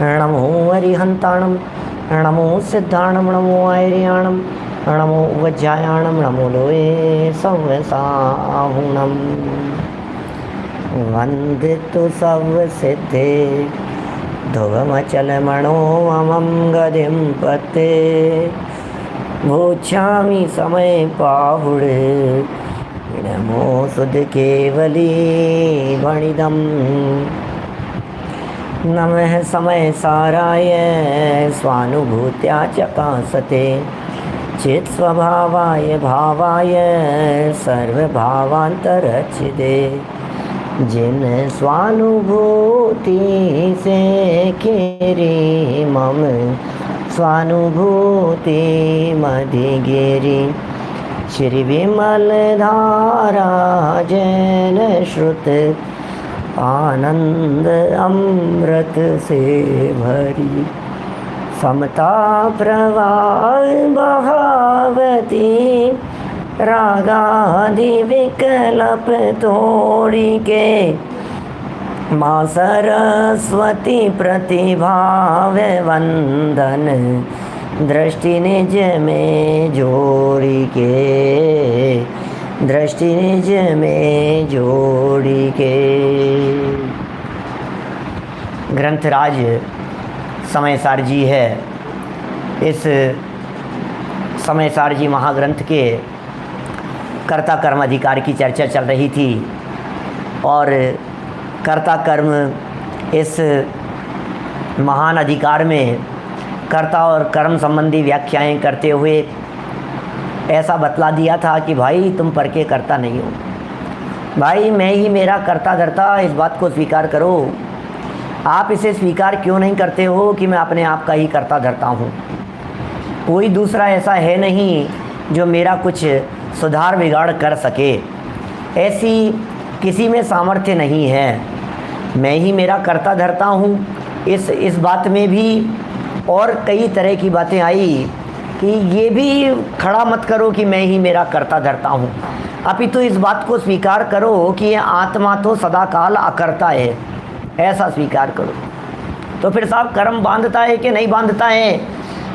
नमो अरिहंताणम, नमो सिद्धाणम, नमो आर्याणम, नमो वज्रायाणम, नमो लोये संवसाहुणम। वंदितु सर्वसिद्धे ध्रुवमचलमणो ममं गतिं पते। भोच्छामि समय पाहुड़े नमो सुध केवली वणिदं। नमः समय साराय स्वानुभूत्या चकासते। चित् स्वभावाय भावाय सर्वभावांतरच्छिदे। जिन स्वानुभूति से खेरी मम स्वानुभूति मधिगिरी। श्री विमल धारा जैन श्रुत आनंद अमृत से भरी। समता प्रवाह बहावती रागादि विकल्प तोड़ी के। माँ सरस्वती प्रतिभाव वंदन दृष्टि निज में जोड़ी के। दृष्टि निज में जोड़ी के। ग्रंथराज समयसार जी है। इस समयसार जी महाग्रंथ के कर्ता कर्म अधिकार की चर्चा चल रही थी और कर्ता कर्म इस महान अधिकार में कर्ता और कर्म संबंधी व्याख्याएं करते हुए ऐसा बतला दिया था कि भाई तुम पर के कर्ता नहीं हो, भाई मैं ही मेरा कर्ता धर्ता, इस बात को स्वीकार करो। आप इसे स्वीकार क्यों नहीं करते हो कि मैं अपने आप का ही कर्ता धर्ता हूँ। कोई दूसरा ऐसा है नहीं जो मेरा कुछ सुधार बिगाड़ कर सके, ऐसी किसी में सामर्थ्य नहीं है। मैं ही मेरा कर्ता धर्ता हूँ। इस बात में भी और कई तरह की बातें आई कि ये भी खड़ा मत करो कि मैं ही मेरा कर्ता धर्ता हूँ, अपितु इस बात को स्वीकार करो कि ये आत्मा तो सदाकाल अकर्ता है, ऐसा स्वीकार करो। तो फिर साहब कर्म बांधता है कि नहीं बांधता है?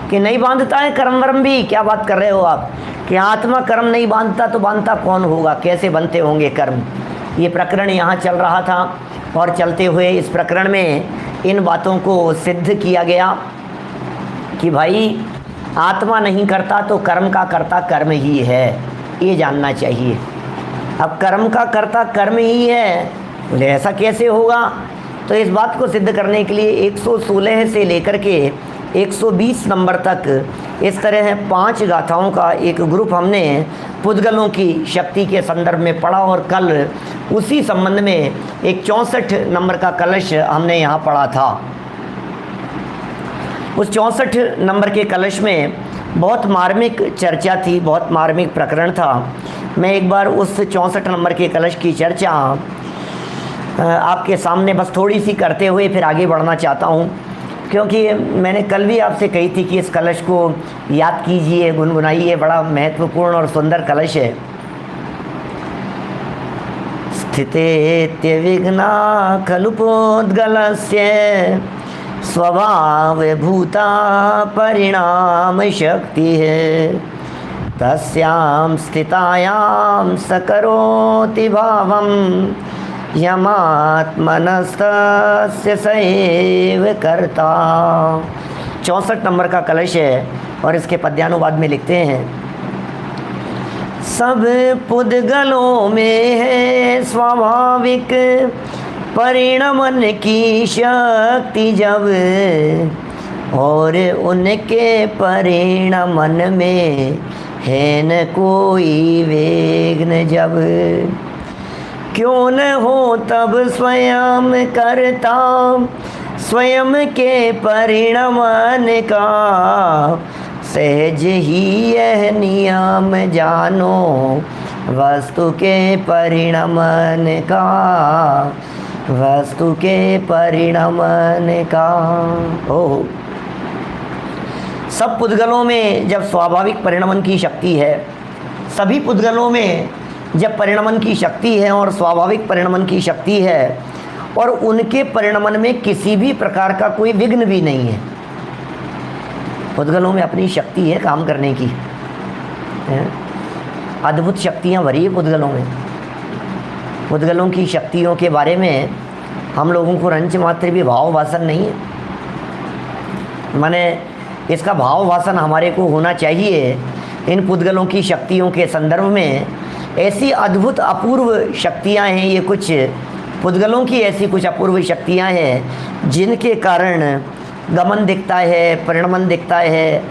कि नहीं बांधता है कर्म वर्म भी? क्या बात कर रहे हो आप कि आत्मा कर्म नहीं बांधता तो बांधता कौन होगा? कैसे बनते होंगे कर्म? ये प्रकरण यहाँ चल रहा था और चलते हुए इस प्रकरण में इन बातों को सिद्ध किया गया कि भाई आत्मा नहीं करता तो कर्म का कर्ता कर्म ही है, ये जानना चाहिए। अब कर्म का कर्ता कर्म ही है, बोले ऐसा कैसे होगा? तो इस बात को सिद्ध करने के लिए 116 से लेकर के 120 नंबर तक इस तरह 5 गाथाओं का एक ग्रुप हमने पुद्गलों की शक्ति के संदर्भ में पढ़ा और कल उसी संबंध में एक 64 नंबर का कलश हमने यहाँ पढ़ा था। उस 64 नंबर के कलश में बहुत मार्मिक चर्चा थी, बहुत मार्मिक प्रकरण था। मैं एक बार उस 64 नंबर के कलश की चर्चा आपके सामने बस थोड़ी सी करते हुए फिर आगे बढ़ना चाहता हूँ, क्योंकि मैंने कल भी आपसे कही थी कि इस कलश को याद कीजिए, गुनगुनाइए, बड़ा महत्वपूर्ण और सुंदर कलश है। स्थिते विघ्ना खलु पोद्गलस्य स्वभाव भूता परिणाम शक्ति है। तस्यां स्थितायां सकरोति भावं यमात्मनस्तस्य सैव कर्ता। 64 नंबर का कलश है और इसके पद्यानुवाद में लिखते हैं, सब पुद्गलों में है स्वाभाविक परिणमन की शक्ति जब, और उनके परिणमन में है न कोई वेग जब। क्यों न हो तब स्वयं करता स्वयं के परिणमन का, सहज ही यह नियम जानो वस्तु के परिणमन का, वस्तु के परिणमन का। ओ सब पुद्गलों में जब स्वाभाविक परिणमन की शक्ति है, सभी पुद्गलों में जब परिणमन की शक्ति है और स्वाभाविक परिणमन की शक्ति है, और उनके परिणमन में किसी भी प्रकार का कोई विघ्न भी नहीं है। पुद्गलों में अपनी शक्ति है काम करने की, अद्भुत शक्तियाँ भरी है पुद्गलों में। पुद्गलों की शक्तियों के बारे में हम लोगों को रंच मात्र भी भाव भाषण नहीं है, माने इसका भाव भाषण हमारे को होना चाहिए। इन पुद्गलों की शक्तियों के संदर्भ में ऐसी अद्भुत अपूर्व शक्तियाँ हैं, ये कुछ पुद्गलों की ऐसी कुछ अपूर्व शक्तियाँ हैं जिनके कारण गमन दिखता है, परिणमन दिखता है,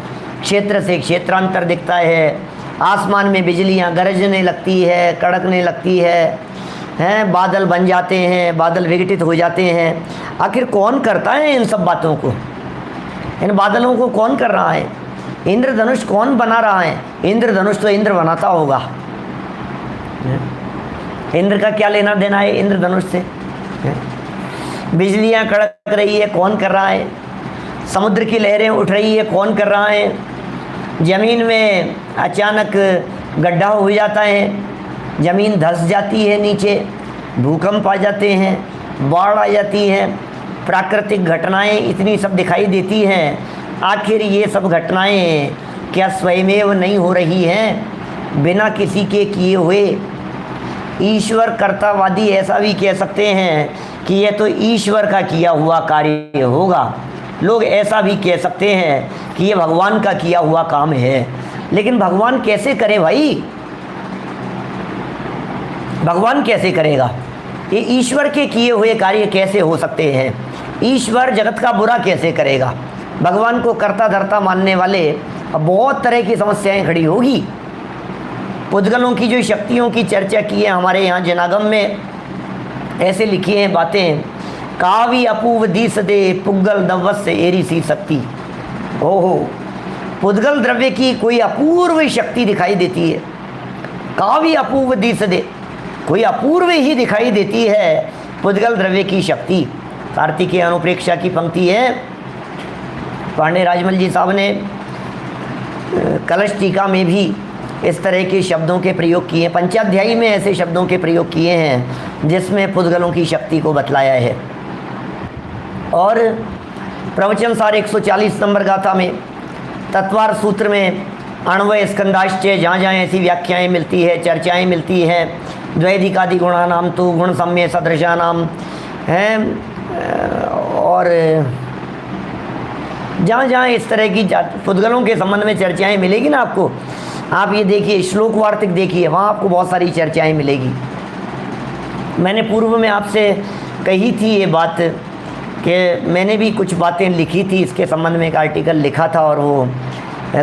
क्षेत्र से क्षेत्रांतर दिखता है, आसमान में बिजलियाँ गरजने लगती है, कड़कने लगती है, बादल बन जाते हैं, बादल विघटित हो जाते हैं। आखिर कौन करता है इन सब बातों को? इन बादलों को कौन कर रहा है? इंद्रधनुष कौन बना रहा है? इंद्रधनुष तो इंद्र बनाता होगा। इंद्र का क्या लेना देना है इंद्रधनुष से? बिजलियां कड़क रही है, कौन कर रहा है? समुद्र की लहरें उठ रही है, कौन कर रहा है? ज़मीन में अचानक गड्ढा हो जाता है, ज़मीन धंस जाती है, नीचे भूकंप आ जाते हैं, बाढ़ आ जाती है, प्राकृतिक घटनाएं इतनी सब दिखाई देती हैं। आखिर ये सब घटनाएं क्या स्वयमेव नहीं हो रही हैं बिना किसी के किए हुए? ईश्वर कर्तावादी ऐसा भी कह सकते हैं कि यह तो ईश्वर का किया हुआ कार्य होगा। लोग ऐसा भी कह सकते हैं कि ये भगवान का किया हुआ काम है। लेकिन भगवान कैसे करे भाई? भगवान कैसे करेगा? ये ईश्वर के किए हुए कार्य कैसे हो सकते हैं? ईश्वर जगत का बुरा कैसे करेगा? भगवान को कर्ता धर्ता मानने वाले बहुत तरह की समस्याएं खड़ी होगी। पुद्गलों की जो शक्तियों की चर्चा की है हमारे यहाँ जनागम में, ऐसे लिखी हैं बातें, कावी अपूव दीस दे पुद्गल दवस से एरी सी शक्ति। ओहो, पुद्गल द्रव्य की कोई अपूर्व शक्ति दिखाई देती है। कावी अपूव दीस दे, कोई अपूर्व ही दिखाई देती है पुद्गल द्रव्य की शक्ति। कार्तिकीय अनुप्रेक्षा की पंक्ति है, पांडे राजमल जी साहब ने कलश टीका में भी इस तरह के शब्दों के प्रयोग किए हैं। पंचाध्यायी में ऐसे शब्दों के प्रयोग किए हैं जिसमें पुद्गलों की शक्ति को बतलाया है। और प्रवचन सार 140 नंबर गाथा में तत्वार सूत्र में अण्वय स्कंदाश्चय जहाँ जहाँ ऐसी व्याख्याएं मिलती है, चर्चाएं मिलती हैं, द्वैधिकादि गुणानाम तो गुण सम्य सदृशानाम हैं, और जहाँ जहाँ इस तरह की पुद्गलों के संबंध में चर्चाएं मिलेगी ना आपको, आप ये देखिए श्लोक वार्तिक देखिए, वहाँ आपको बहुत सारी चर्चाएं मिलेगी। मैंने पूर्व में आपसे कही थी ये बात कि मैंने भी कुछ बातें लिखी थी इसके संबंध में, एक आर्टिकल लिखा था और वो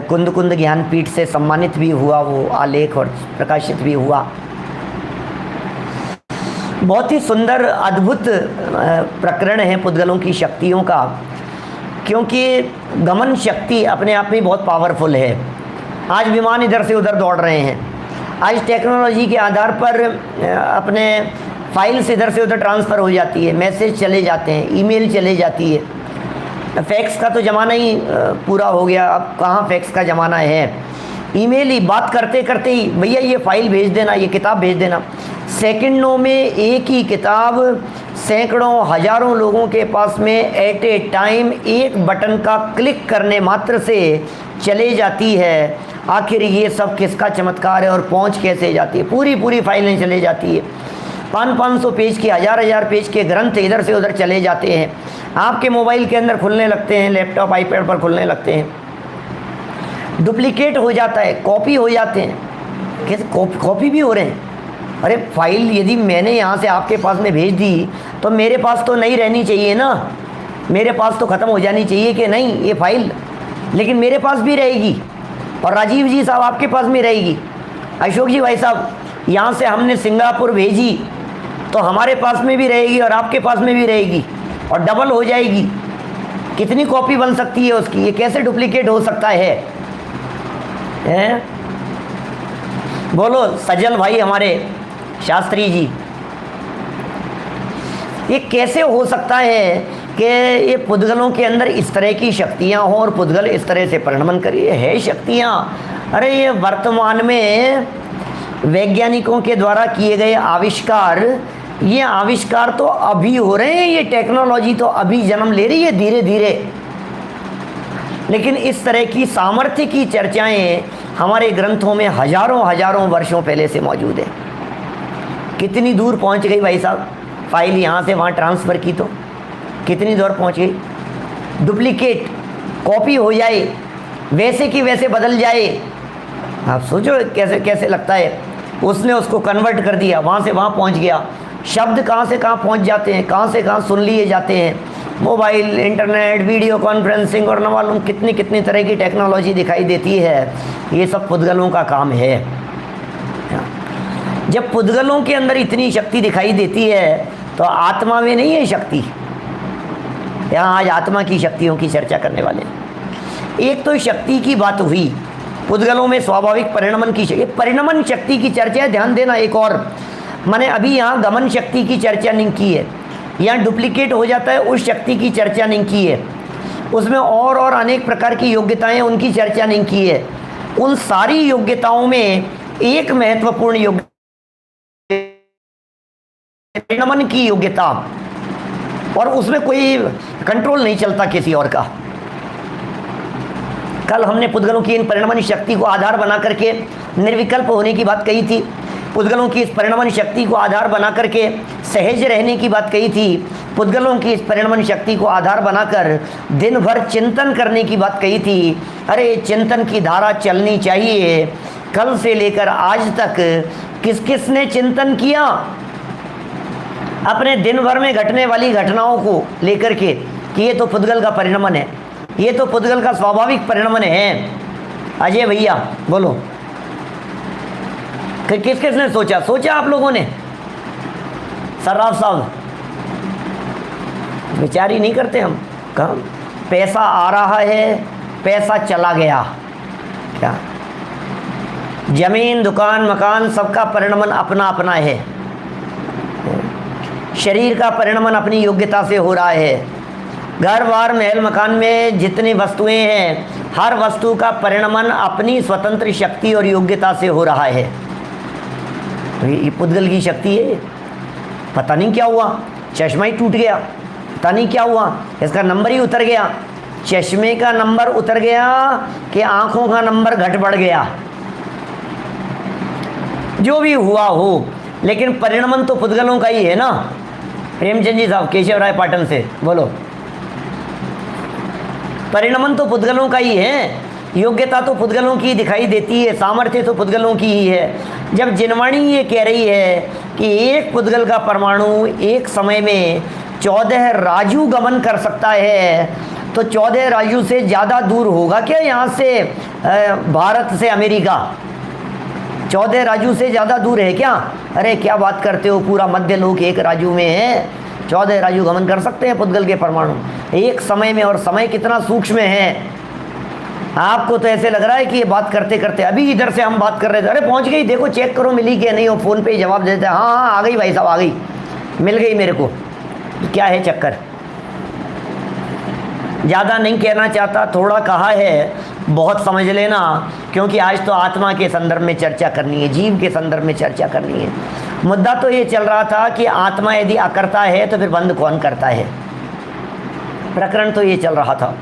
कुंद कुंद ज्ञानपीठ से सम्मानित भी हुआ, वो आलेख और प्रकाशित भी हुआ। बहुत ही सुंदर अद्भुत प्रकरण है पुद्गलों की शक्तियों का, क्योंकि गमन शक्ति अपने आप में बहुत पावरफुल है। आज विमान इधर से उधर दौड़ रहे हैं, आज टेक्नोलॉजी के आधार पर अपने फाइल्स इधर से उधर ट्रांसफ़र हो जाती है, मैसेज चले जाते हैं, ईमेल चले जाती है। फैक्स का तो ज़माना ही पूरा हो गया, अब कहाँ फैक्स का ज़माना है। ईमेल ही बात करते करते ही भैया ये फ़ाइल भेज देना, ये किताब भेज देना। सेकंडों में एक ही किताब सैकड़ों हजारों लोगों के पास में एट ए टाइम एक बटन का क्लिक करने मात्र से चले जाती है। आखिर ये सब किसका चमत्कार है और पहुंच कैसे जाती है? पूरी पूरी फाइलें चले जाती है। 500-500 पेज के, 1000-1000 पेज के ग्रंथ इधर से उधर चले जाते हैं, आपके मोबाइल के अंदर खुलने लगते हैं, लैपटॉप आईपैड पर खुलने लगते हैं, डुप्लीकेट हो जाता है, कॉपी हो जाते हैं। कैसे कॉपी भी हो रहे हैं? अरे फाइल यदि मैंने यहाँ से आपके पास में भेज दी तो मेरे पास तो नहीं रहनी चाहिए ना, मेरे पास तो ख़त्म हो जानी चाहिए कि नहीं ये फाइल, लेकिन मेरे पास भी रहेगी और राजीव जी साहब आपके पास भी रहेगी। अशोक जी भाई साहब यहाँ से हमने सिंगापुर भेजी तो हमारे पास में भी रहेगी और आपके पास में भी रहेगी और डबल हो जाएगी। कितनी कॉपी बन सकती है उसकी? ये कैसे डुप्लीकेट हो सकता है? बोलो सजल भाई हमारे शास्त्री जी, ये कैसे हो सकता है कि ये पुद्गलों के अंदर इस तरह की शक्तियाँ हों और पुद्गल इस तरह से परिणमन करिए है शक्तियाँ? अरे ये वर्तमान में वैज्ञानिकों के द्वारा किए गए आविष्कार ये आविष्कार तो अभी हो रहे हैं, ये टेक्नोलॉजी तो अभी जन्म ले रही है धीरे धीरे, लेकिन इस तरह की सामर्थ्य की चर्चाएं हमारे ग्रंथों में हजारों हजारों वर्षों पहले से मौजूद है। कितनी दूर पहुंच गई भाई साहब, फाइल यहाँ से वहाँ ट्रांसफ़र की तो कितनी दूर पहुंच गई। डुप्लीकेट कॉपी हो जाए, वैसे की वैसे बदल जाए, आप सोचो कैसे कैसे लगता है। उसने उसको कन्वर्ट कर दिया, वहाँ से वहाँ पहुँच गया। शब्द कहाँ से कहाँ पहुँच जाते हैं, कहाँ से कहाँ सुन लिए जाते हैं। मोबाइल, इंटरनेट, वीडियो कॉन्फ्रेंसिंग और न मालूम कितनी कितनी तरह की टेक्नोलॉजी दिखाई देती है। ये सब पुद्गलों का काम है। जब पुद्गलों के अंदर इतनी शक्ति दिखाई देती है तो आत्मा में नहीं है शक्ति। यहाँ आज आत्मा की शक्तियों की चर्चा करने वाले हैं। एक तो शक्ति की बात हुई, पुद्गलों में स्वाभाविक परिणमन की शक्ति, परिणमन शक्ति की चर्चा है। ध्यान देना, एक और मैंने अभी यहाँ गमन शक्ति की चर्चा नहीं की है, यहाँ डुप्लीकेट हो जाता है उस शक्ति की चर्चा नहीं की है, उसमें और अनेक प्रकार की योग्यताएं उनकी चर्चा नहीं की है। उन सारी योग्यताओं में एक महत्वपूर्ण योग्यता परिणमन की योग्यता, और उसमें कोई कंट्रोल नहीं चलता किसी और का। कल हमने पुद्गलों की इन परिणमन शक्ति को आधार बना करके निर्विकल्प होने की बात कही थी। पुद्गलों की इस परिणमन शक्ति को आधार बना करके सहज रहने की बात कही थी। पुद्गलों की इस परिणमन शक्ति को आधार बनाकर दिन भर चिंतन करने की बात कही थी। अरे चिंतन की धारा चलनी चाहिए। कल से लेकर आज तक किस किस ने चिंतन किया अपने दिन भर में घटने वाली घटनाओं को लेकर के कि ये तो पुद्गल का परिणमन है, ये तो पुद्गल का स्वाभाविक परिणमन है। अजय भैया बोलो, किस किस ने सोचा आप लोगों ने? सर्राफ साहब, विचार ही नहीं करते हम। कहाँ पैसा आ रहा है, पैसा चला गया, क्या जमीन दुकान मकान सबका परिणमन अपना अपना है। शरीर का परिणमन अपनी योग्यता से हो रहा है। घर बार महल मकान में जितनी वस्तुएं हैं, हर वस्तु का परिणमन अपनी स्वतंत्र शक्ति और योग्यता से हो रहा है। ये पुद्गल की शक्ति है। पता नहीं क्या हुआ, चश्मा ही टूट गया, पता नहीं क्या हुआ, इसका नंबर ही उतर गया। चश्मे का नंबर उतर गया कि आंखों का नंबर घट बढ़ गया, जो भी हुआ हो, लेकिन परिणमन तो पुद्गलों का ही है ना। प्रेमचंद जी साहब, केशव राय पाटन से बोलो, परिणमन तो पुद्गलों का ही है। योग्यता तो पुद्गलों की दिखाई देती है, सामर्थ्य तो पुद्गलों की ही है। जब जिनवाणी ये कह रही है कि एक पुद्गल का परमाणु एक समय में 14 राजू गमन कर सकता है, तो 14 राजू से ज़्यादा दूर होगा क्या यहाँ से भारत से अमेरिका? 14 राजू से ज़्यादा दूर है क्या? अरे क्या बात करते हो, पूरा मध्य लोक एक राजू में है। 14 राजू गमन कर सकते हैं पुद्गल के परमाणु एक समय में, और समय कितना सूक्ष्म है। आपको तो ऐसे लग रहा है कि ये बात करते करते अभी इधर से हम बात कर रहे थे, अरे पहुंच गई, देखो चेक करो मिली क्या नहीं। हो फ़ोन पे जवाब देते हैं, हाँ हाँ आ गई भाई साहब, आ गई, मिल गई मेरे को। क्या है चक्कर? ज़्यादा नहीं कहना चाहता, थोड़ा कहा है, बहुत समझ लेना, क्योंकि आज तो आत्मा के संदर्भ में चर्चा करनी है, जीव के संदर्भ में चर्चा करनी है। मुद्दा तो ये चल रहा था कि आत्मा यदि अकर्ता है तो फिर बंद कौन करता है, प्रकरण तो ये चल रहा था।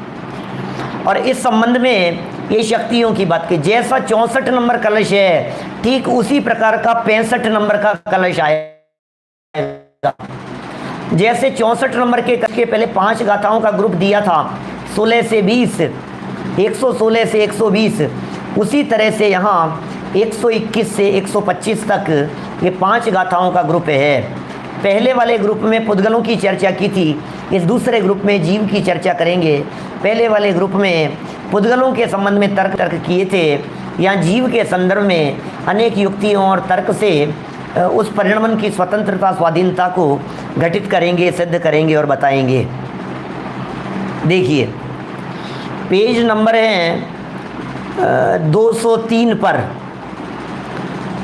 और इस संबंध में ये शक्तियों की बात की, जैसा 64 नंबर कलश है, ठीक उसी प्रकार का 65 नंबर का कलश आएगा। जैसे 64 नंबर के कलश के पहले 5 गाथाओं का ग्रुप दिया था, 16 से 20, 116 से 120, उसी तरह से यहाँ 121 से 125 तक ये 5 गाथाओं का ग्रुप है। पहले वाले ग्रुप में पुद्गलों की चर्चा की थी, इस दूसरे ग्रुप में जीव की चर्चा करेंगे। पहले वाले ग्रुप में पुद्गलों के संबंध में तर्क किए थे, यहाँ जीव के संदर्भ में अनेक युक्तियों और तर्क से उस परिणमन की स्वतंत्रता स्वाधीनता को घटित करेंगे, सिद्ध करेंगे और बताएंगे। देखिए पेज नंबर है 203 पर,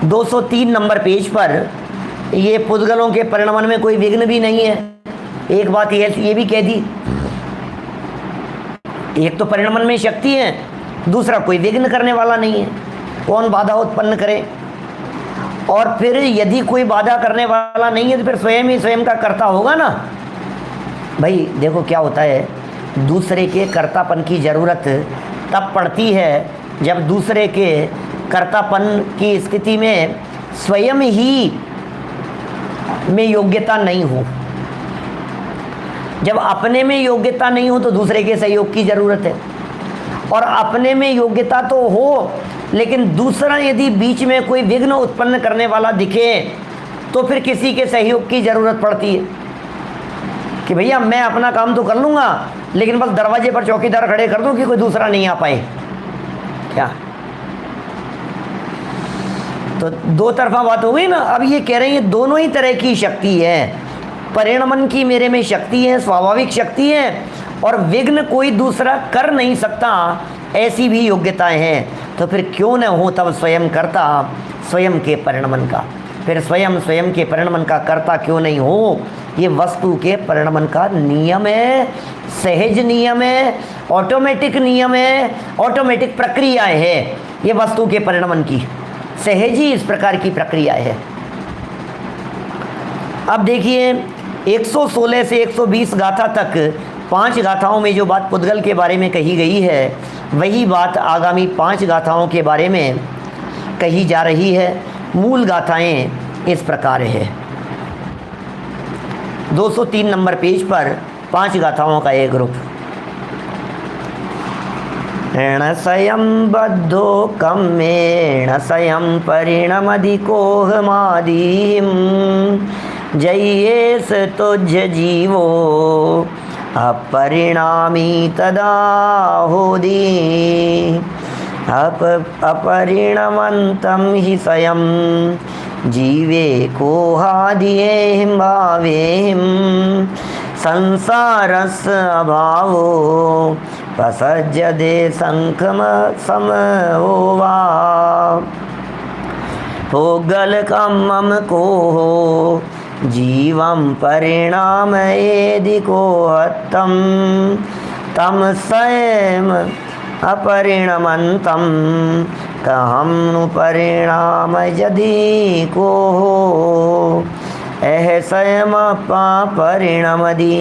203 नंबर पेज पर ये पुद्गलों के परिणमन में कोई विघ्न भी नहीं है। एक बात ये भी कह दी, एक तो परिणमन में शक्ति है, दूसरा कोई विघ्न करने वाला नहीं है, कौन बाधा उत्पन्न करे। और फिर यदि कोई बाधा करने वाला नहीं है तो फिर स्वयं ही स्वयं का कर्ता होगा ना। भाई देखो क्या होता है, दूसरे के कर्तापन की ज़रूरत तब पड़ती है जब दूसरे के कर्तापन की स्थिति में स्वयं ही में योग्यता नहीं हो। जब अपने में योग्यता नहीं हो तो दूसरे के सहयोग की ज़रूरत है, और अपने में योग्यता तो हो लेकिन दूसरा यदि बीच में कोई विघ्न उत्पन्न करने वाला दिखे तो फिर किसी के सहयोग की ज़रूरत पड़ती है कि भैया मैं अपना काम तो कर लूँगा लेकिन बस दरवाजे पर चौकीदार खड़े कर दूँ कि कोई दूसरा नहीं आ पाए। क्या तो दो तरफा बात हो गई ना। अब ये कह रहे हैं दोनों ही तरह की शक्ति है, परिणमन की मेरे में शक्ति है, स्वाभाविक शक्ति है, और विघ्न कोई दूसरा कर नहीं सकता ऐसी भी योग्यताएं हैं। तो फिर क्यों न हो तब स्वयं कर्ता स्वयं के परिणमन का, फिर स्वयं स्वयं के परिणमन का कर्ता क्यों नहीं हो। ये वस्तु के परिणमन का नियम है, सहज नियम है, ऑटोमेटिक नियम है, ऑटोमेटिक प्रक्रियाएं है। ये वस्तु के परिणमन की सहज ही इस प्रकार की प्रक्रिया है। अब देखिए 116 से 120 गाथा तक 5 गाथाओं में जो बात पुद्गल के बारे में कही गई है वही बात आगामी 5 गाथाओं के बारे में कही जा रही है। मूल गाथाएं इस प्रकार है। 203 नंबर पेज पर 5 गाथाओं का एक ग्रुप। ऋणसयं बद्धो कम्मेण सयं परिणमधिकोहमादिं जयेस तुझ जीवो अपरिणामी तदा होदी अपरिणमन्तं हि स्वयं जीवे कोहादियेहिं भावेहिं संसारस्य अभावो प्रसज्यते शंखम समोवा पुद्गलकं को जीवं परिणामयेदि को हतं तं स्वयं अपरिणमन्तं कहं नु परिणाम यदि को स्वयं परिणमदि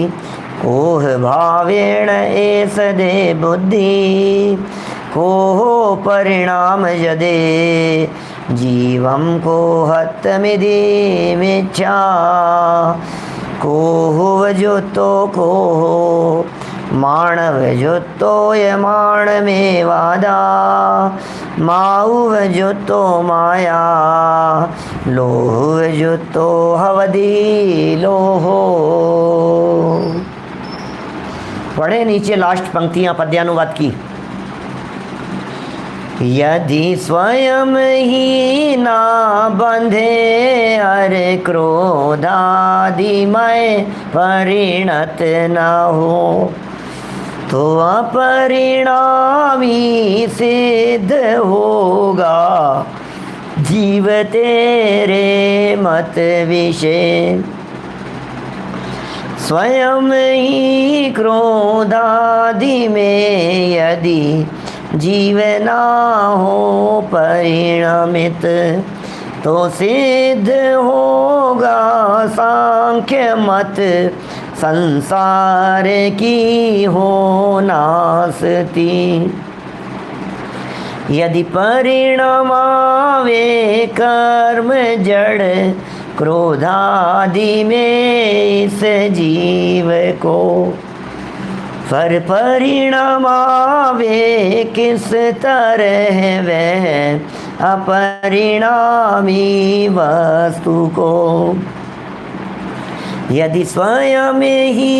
कोह भावेण एष दे बुद्धि कोह परिणाम यदे जीवं को हतमिति मिच्छा कोह वजुतो कोह मानव जुतो यमाण में वादा माऊ जुतो माया लोह जुतो हवदी लोहो। पढ़े नीचे लास्ट पंक्तियां पद्यानुवाद की। यदि स्वयं ही ना बंधे अरे क्रोधादिमय परिणत न हो तो अपरिणामी सिद्ध होगा जीव तेरे मत विषय। स्वयं ही क्रोधादि में यदि जीव ना हो परिणमित तो सिद्ध होगा सांख्य मत संसार की हो नासती। यदि परिणमावे कर्म जड़ क्रोधादि में इस जीव को पर परिणमावे किस तरह वह अपरिणामी वस्तु को। यदि स्वयं ही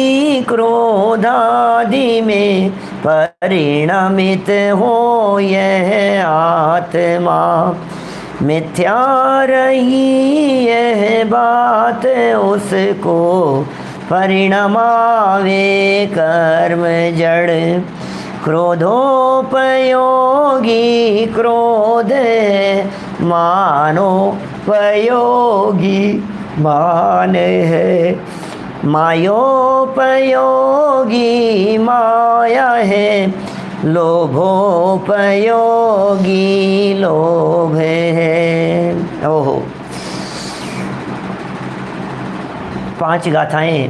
क्रोधादि में परिणमित हो यह आत्मा मिथ्या रही यह बात उसको परिणमावे कर्म जड़ क्रोधोपयोगी क्रोध मानोपयोगी मान है मायोपयोगी माया है लोभोपयोगी लोभ है। ओहो 5 गाथाएं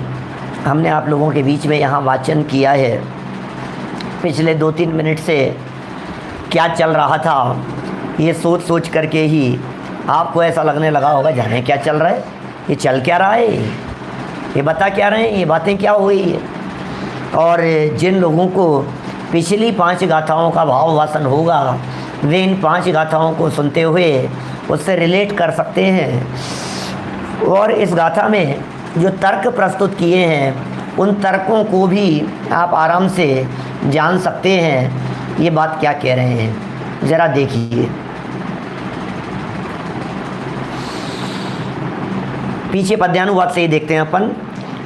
हमने आप लोगों के बीच में यहाँ वाचन किया है। पिछले 2-3 मिनट से क्या चल रहा था ये सोच सोच करके ही आपको ऐसा लगने लगा होगा, जाने क्या चल रहा है, ये चल क्या रहा है, ये बता क्या रहे हैं, ये बातें क्या हुई है। और जिन लोगों को पिछली 5 गाथाओं का भाव वासन होगा वे इन 5 गाथाओं को सुनते हुए उससे रिलेट कर सकते हैं और इस गाथा में जो तर्क प्रस्तुत किए हैं उन तर्कों को भी आप आराम से जान सकते हैं ये बात क्या कह रहे हैं। ज़रा देखिए, पीछे पद्यानुवाद से ही देखते हैं अपन।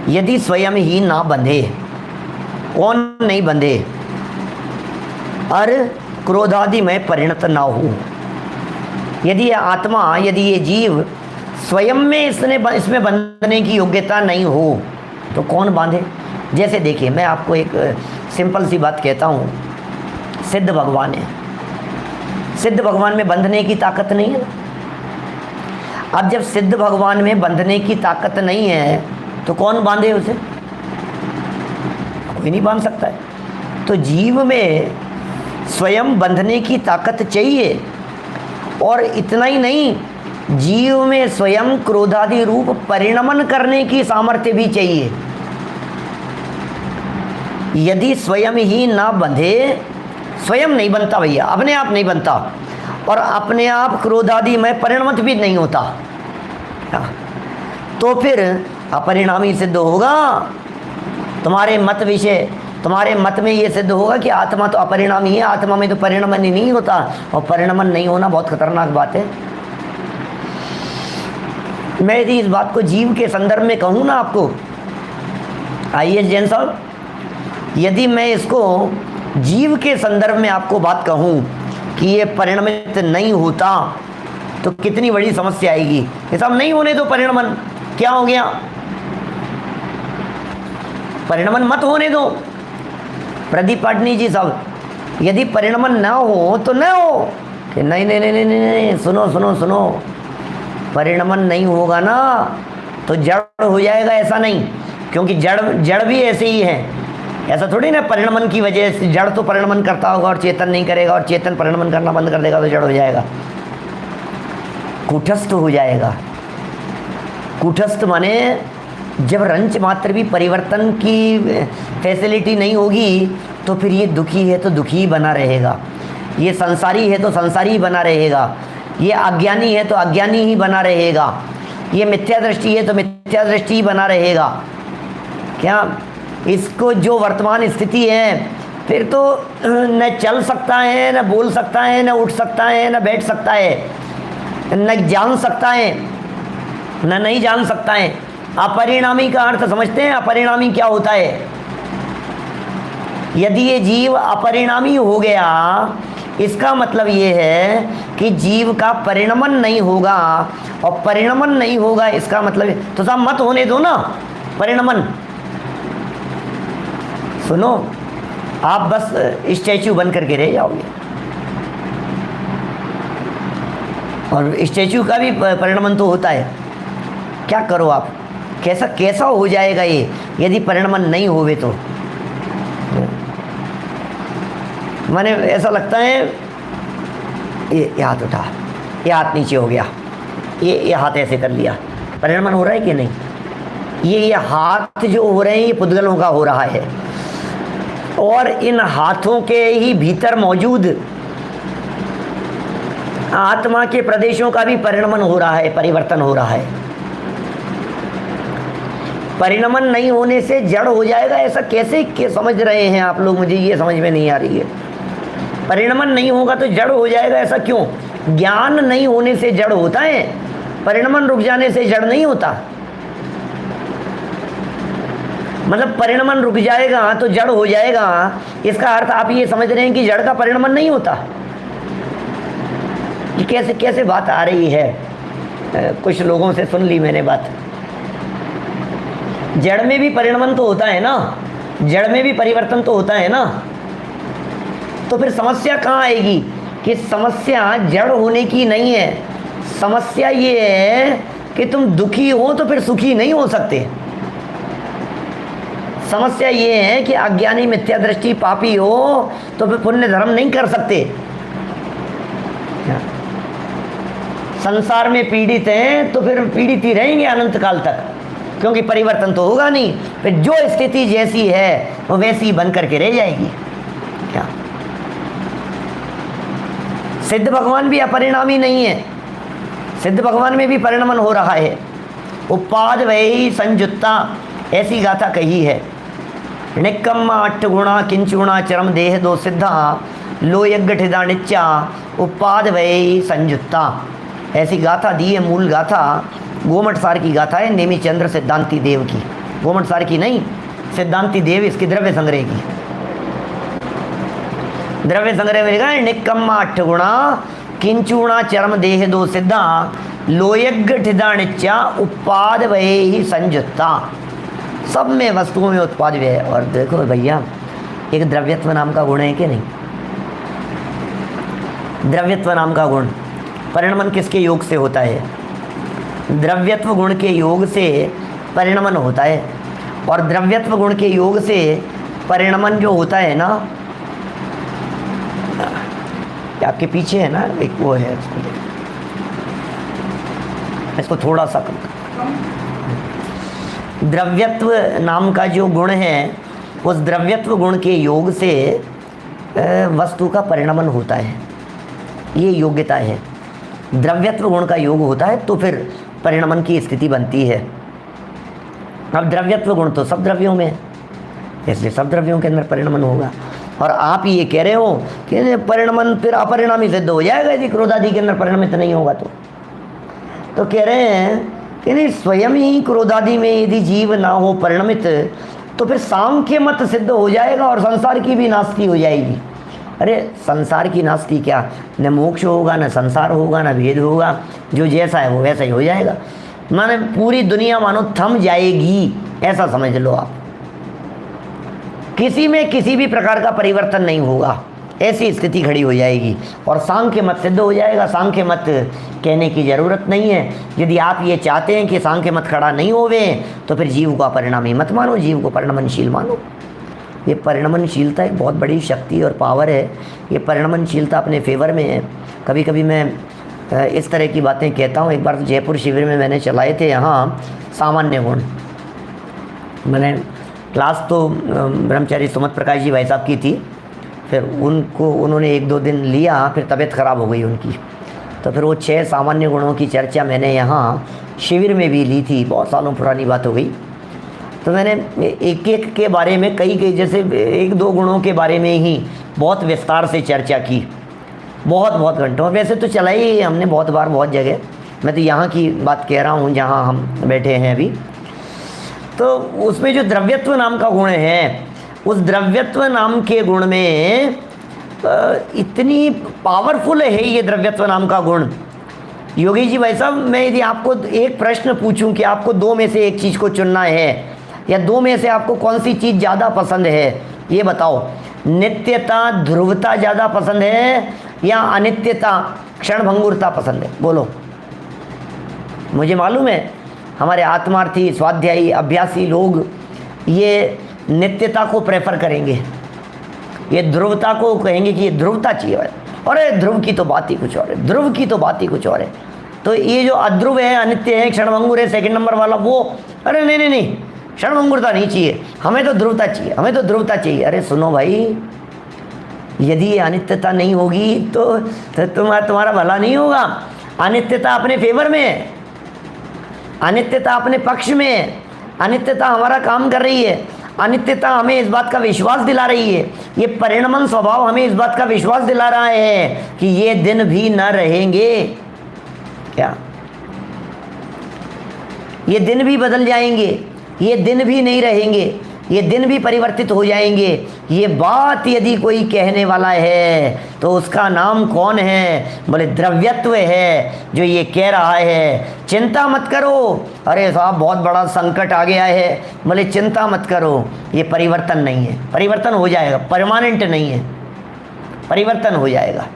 यदि स्वयं ही ना बंधे, कौन नहीं बंधे, अर क्रोधादि में परिणत ना हो। यदि ये आत्मा, यदि ये जीव स्वयं में इसमें बंधने की योग्यता नहीं हो तो कौन बांधे। जैसे देखिए, मैं आपको एक सिंपल सी बात कहता हूँ, सिद्ध भगवान है, सिद्ध भगवान में बंधने की ताकत नहीं है। अब जब सिद्ध भगवान में बंधने की ताकत नहीं है तो कौन बांधे उसे, कोई नहीं बांध सकता है। तो जीव में स्वयं बंधने की ताकत चाहिए और इतना ही नहीं, जीव में स्वयं क्रोधादि रूप परिणमन करने की सामर्थ्य भी चाहिए। यदि स्वयं ही ना बंधे, स्वयं नहीं बनता भैया, अपने आप नहीं बनता और अपने आप क्रोधादि में परिणमत भी नहीं होता, तो फिर अपरिणामी सिद्ध होगा। तुम्हारे मत विषय, तुम्हारे मत में ये सिद्ध होगा कि आत्मा तो अपरिणामी है, आत्मा में तो परिणमन ही नहीं होता और परिणमन नहीं होना बहुत खतरनाक बात है। मैं यदि इस बात को जीव के संदर्भ में कहूँ ना आपको, आइए जैन साहब, यदि मैं इसको जीव के संदर्भ में आपको बात कहूँ कि ये परिणमित नहीं होता तो कितनी बड़ी समस्या आएगी। ये सब नहीं होने दो परिणमन, क्या हो गया, परिणमन मत होने दो। प्रदीप पाटनी जी साहब, यदि परिणमन ना हो तो ना हो, कि नहीं नहीं नहीं नहीं नहीं, सुनो सुनो सुनो, परिणमन नहीं होगा ना तो जड़ हो जाएगा, ऐसा नहीं, क्योंकि जड़ भी ऐसे ही है। ऐसा थोड़ी ना परिणमन की वजह से जड़ तो परिणमन करता होगा और चेतन नहीं करेगा और चेतन परिणमन करना बंद कर देगा तो जड़ हो जाएगा, कूटस्थ हो जाएगा। कूटस्थ माने जब रंच मात्र भी परिवर्तन की फैसिलिटी नहीं होगी तो फिर ये दुखी है तो दुखी ही बना रहेगा, ये संसारी है तो संसारी ही बना रहेगा, ये अज्ञानी है तो अज्ञानी ही बना रहेगा, ये मिथ्या दृष्टि है तो मिथ्या दृष्टि ही बना रहेगा। क्या इसको जो वर्तमान स्थिति है फिर तो न चल सकता है, न बोल सकता है, न उठ सकता है, न बैठ सकता है, न जान सकता है, न नहीं जान सकता है। अपरिणामी का अर्थ समझते हैं, अपरिणामी क्या होता है। यदि ये जीव अपरिणामी हो गया इसका मतलब ये है कि जीव का परिणमन नहीं होगा और परिणमन नहीं होगा इसका मतलब तो सब मत होने दो ना परिणमन। सुनो, आप बस स्टैचू बन करके रह जाओगे और स्टैचू का भी परिणमन तो होता है। क्या करो आप, कैसा हो जाएगा ये यदि परिणमन नहीं होवे तो। मैंने ऐसा लगता है ये हाथ उठा, ये हाथ नीचे हो गया, ये हाथ ऐसे कर लिया, परिणमन हो रहा है कि नहीं। ये हाथ जो हो रहे हैं ये पुद्गलों का हो रहा है और इन हाथों के ही भीतर मौजूद आत्मा के प्रदेशों का भी परिणमन हो रहा है, परिवर्तन हो रहा है। परिणमन नहीं होने से जड़ हो जाएगा, ऐसा कैसे समझ रहे हैं आप लोग, मुझे ये समझ में नहीं आ रही है। परिणमन नहीं होगा तो जड़ हो जाएगा, ऐसा क्यों। ज्ञान नहीं होने से जड़ होता है, परिणमन रुक जाने से जड़ नहीं होता। मतलब परिणमन रुक जाएगा तो जड़ हो जाएगा, इसका अर्थ आप ये समझ रहे हैं कि जड़ का परिणमन नहीं होता। ये कैसे कैसे बात आ रही है। कुछ लोगों से सुन ली मैंने बात। जड़ में भी परिणमन तो होता है ना, जड़ में भी परिवर्तन तो होता है ना, तो फिर समस्या कहाँ आएगी कि समस्या जड़ होने की नहीं है। समस्या ये है कि तुम दुखी हो तो फिर सुखी नहीं हो सकते। समस्या ये है कि अज्ञानी, मिथ्या दृष्टि, पापी हो तो फिर पुण्य धर्म नहीं कर सकते। संसार में पीड़ित हैं तो फिर पीड़ित ही रहेंगे अनंत काल तक, क्योंकि परिवर्तन तो होगा नहीं। फिर जो स्थिति जैसी है वो वैसी बन करके रह जाएगी। क्या सिद्ध भगवान भी अपरिणामी नहीं है, सिद्ध भगवान में भी परिणमन हो रहा है। उपाद वही संयुक्ता ऐसी गाथा कही है। निकम्मा अट्ठ गुणा किंचुणा चरम देह दो सिद्धा लो यज्ञा निच्चा उपाद वही संयुक्ता, ऐसी गाथा दी है। मूल गाथा गोमट सार की गाथा है, नेमी चंद्र सिद्धांति देव की। गोमट सार की नहीं, सिद्धांति देव इसकी द्रव्य संग्रह की। द्रव्य संग्रह में लिखा है निकम्मा अट्ठ गुणा किंचुणा चरम देह दो सिद्धा लोयज्ञ ठिदाणिच्चा उपाद वय ही संयुक्ता। सब में वस्तुओं में उत्पाद व्यय। और देखो भैया, एक द्रव्यत्व नाम का गुण है कि नहीं? द्रव्यत्व नाम का गुण परिणमन किसके योग से होता है? द्रव्यत्व गुण के योग से परिणमन होता है। और द्रव्यत्व गुण के योग से परिणमन जो होता है ना, आपके पीछे है ना एक वो है, इसको थोड़ा सा कम। द्रव्यत्व नाम का जो गुण है, उस द्रव्यत्व गुण के योग से वस्तु का परिणमन होता है, ये योग्यता है। द्रव्यत्व गुण का योग होता है तो फिर परिणमन की स्थिति बनती है। अब द्रव्यत्व गुण तो सब द्रव्यों में है, इसलिए सब द्रव्यों के अंदर परिणमन होगा। और आप ये कह रहे हो कि परिणमन फिर अपरिणामी सिद्ध हो जाएगा यदि क्रोधादि के अंदर परिणमित नहीं होगा तो कह रहे हैं कि नहीं, स्वयं ही क्रोधादि में यदि जीव ना हो परिणमित तो फिर सांख्य मत सिद्ध हो जाएगा और संसार की भी नास्ती हो जाएगी। अरे संसार की नास्ती क्या, न मोक्ष होगा, न संसार होगा, न भेद होगा, जो जैसा है वो वैसा ही हो जाएगा। माने पूरी दुनिया मानो थम जाएगी, ऐसा समझ लो आप। किसी में किसी भी प्रकार का परिवर्तन नहीं होगा, ऐसी स्थिति खड़ी हो जाएगी और सांख्य मत सिद्ध हो जाएगा। सांख्य मत कहने की ज़रूरत नहीं है। यदि आप ये चाहते हैं कि सांख्य मत खड़ा नहीं होवे तो फिर जीव का परिणामी मत मानो, जीव को परिणमनशील मानो। ये परिणमनशीलता एक बहुत बड़ी शक्ति और पावर है। ये परिणमनशीलता अपने फेवर में है। कभी कभी मैं इस तरह की बातें कहता हूँ। एक बार तो जयपुर शिविर में मैंने चलाए थे यहाँ सामान्य गुण। मैंने क्लास तो ब्रह्मचारी सुमत प्रकाश जी भाई साहब की थी, फिर उन्होंने 1-2 दिन लिया, फिर तबीयत ख़राब हो गई उनकी, तो फिर वो 6 सामान्य गुणों की चर्चा मैंने यहाँ शिविर में भी ली थी। बहुत सालों पुरानी बात हो गई। तो मैंने एक एक के बारे में कई जैसे 1-2 गुणों के बारे में ही बहुत विस्तार से चर्चा की, बहुत घंटों। वैसे तो चलाई हमने बहुत बार, बहुत जगह। मैं तो यहाँ की बात कह रहा हूँ जहाँ हम बैठे हैं अभी। तो उसमें जो द्रव्यत्व नाम का गुण है, उस द्रव्यत्व नाम के गुण में इतनी पावरफुल है ये द्रव्यत्व नाम का गुण। योगी जी भाई साहब, मैं यदि आपको एक प्रश्न पूछूं कि आपको 2 में से एक चीज़ को चुनना है या 2 में से आपको कौन सी चीज़ ज़्यादा पसंद है, ये बताओ। नित्यता, ध्रुवता ज़्यादा पसंद है या अनित्यता, क्षणभंगुरता पसंद है? बोलो। मुझे मालूम है हमारे आत्मार्थी, स्वाध्यायी, अभ्यासी लोग ये नित्यता को प्रेफर करेंगे, ये ध्रुवता को कहेंगे कि ये ध्रुवता चाहिए। अरे ध्रुव की तो बात ही कुछ और है, ध्रुव की तो बात ही कुछ और है। तो ये जो अध्रुव है, अनित्य है, क्षणभंगुर है, 2 नंबर वाला, वो अरे नहीं, क्षणभंगुरता नहीं चाहिए, हमें तो ध्रुवता चाहिए, हमें तो ध्रुवता चाहिए। अरे सुनो भाई, यदि ये अनित्यता नहीं होगी तो तुम्हारा भला नहीं होगा। अनित्यता अपने फेवर में है, अनित्यता अपने पक्ष में है, अनित्यता हमारा काम कर रही है, अनित्यता हमें इस बात का विश्वास दिला रही है। ये परिणमन स्वभाव हमें इस बात का विश्वास दिला रहा है कि ये दिन भी न रहेंगे। क्या ये दिन भी बदल जाएंगे, ये दिन भी नहीं रहेंगे, ये दिन भी परिवर्तित हो जाएंगे। ये बात यदि कोई कहने वाला है तो उसका नाम कौन है? बोले द्रव्यत्व है जो ये कह रहा है चिंता मत करो। अरे साहब बहुत बड़ा संकट आ गया है, बोले चिंता मत करो, ये परिवर्तन नहीं है, परिवर्तन हो जाएगा, परमानेंट नहीं है, परिवर्तन हो जाएगा।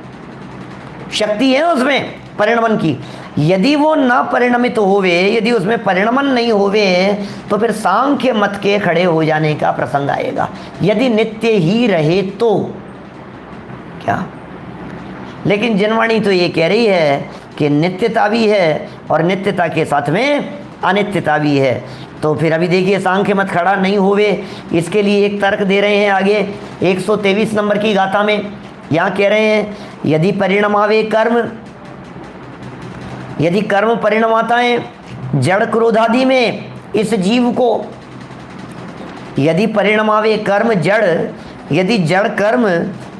शक्ति है उसमें परिणमन की। यदि वो न परिणमित होवे, यदि उसमें परिणमन नहीं होवे, तो फिर सांख्य मत के खड़े हो जाने का प्रसंग आएगा। यदि नित्य ही रहे तो क्या, लेकिन जनवाणी तो ये कह रही है कि नित्यता भी है और नित्यता के साथ में अनित्यता भी है। तो फिर अभी देखिए सांख्य मत खड़ा नहीं होवे, इसके लिए एक तर्क दे रहे हैं आगे 123 नंबर की गाथा में। यहाँ कह रहे हैं यदि परिणमावे कर्म, यदि कर्म परिणमाता है जड़ क्रोधादि में इस जीव को, यदि परिणमावे कर्म जड़, यदि जड़ कर्म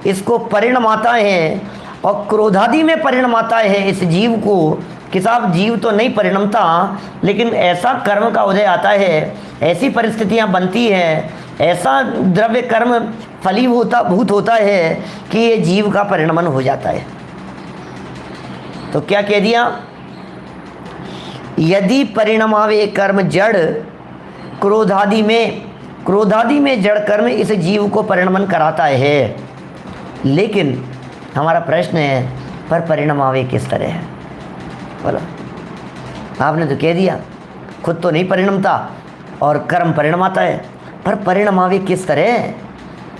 इसको परिणमाता है और क्रोधादि में परिणमाता है इस जीव को, कि साहब जीव तो नहीं परिणमता लेकिन ऐसा कर्म का उदय आता है, ऐसी परिस्थितियां बनती हैं, ऐसा द्रव्य कर्म फलीभूत होता है कि ये जीव का परिणमन हो जाता है। तो क्या कह दिया, यदि परिणमावे कर्म जड़ क्रोधादि में जड़ कर्म इस जीव को परिणमन कराता है। लेकिन हमारा प्रश्न है पर परिणमावे किस तरह है, बोलो। आपने तो कह दिया खुद तो नहीं परिणमता और कर्म परिणमाता है, पर परिणमावे किस तरह,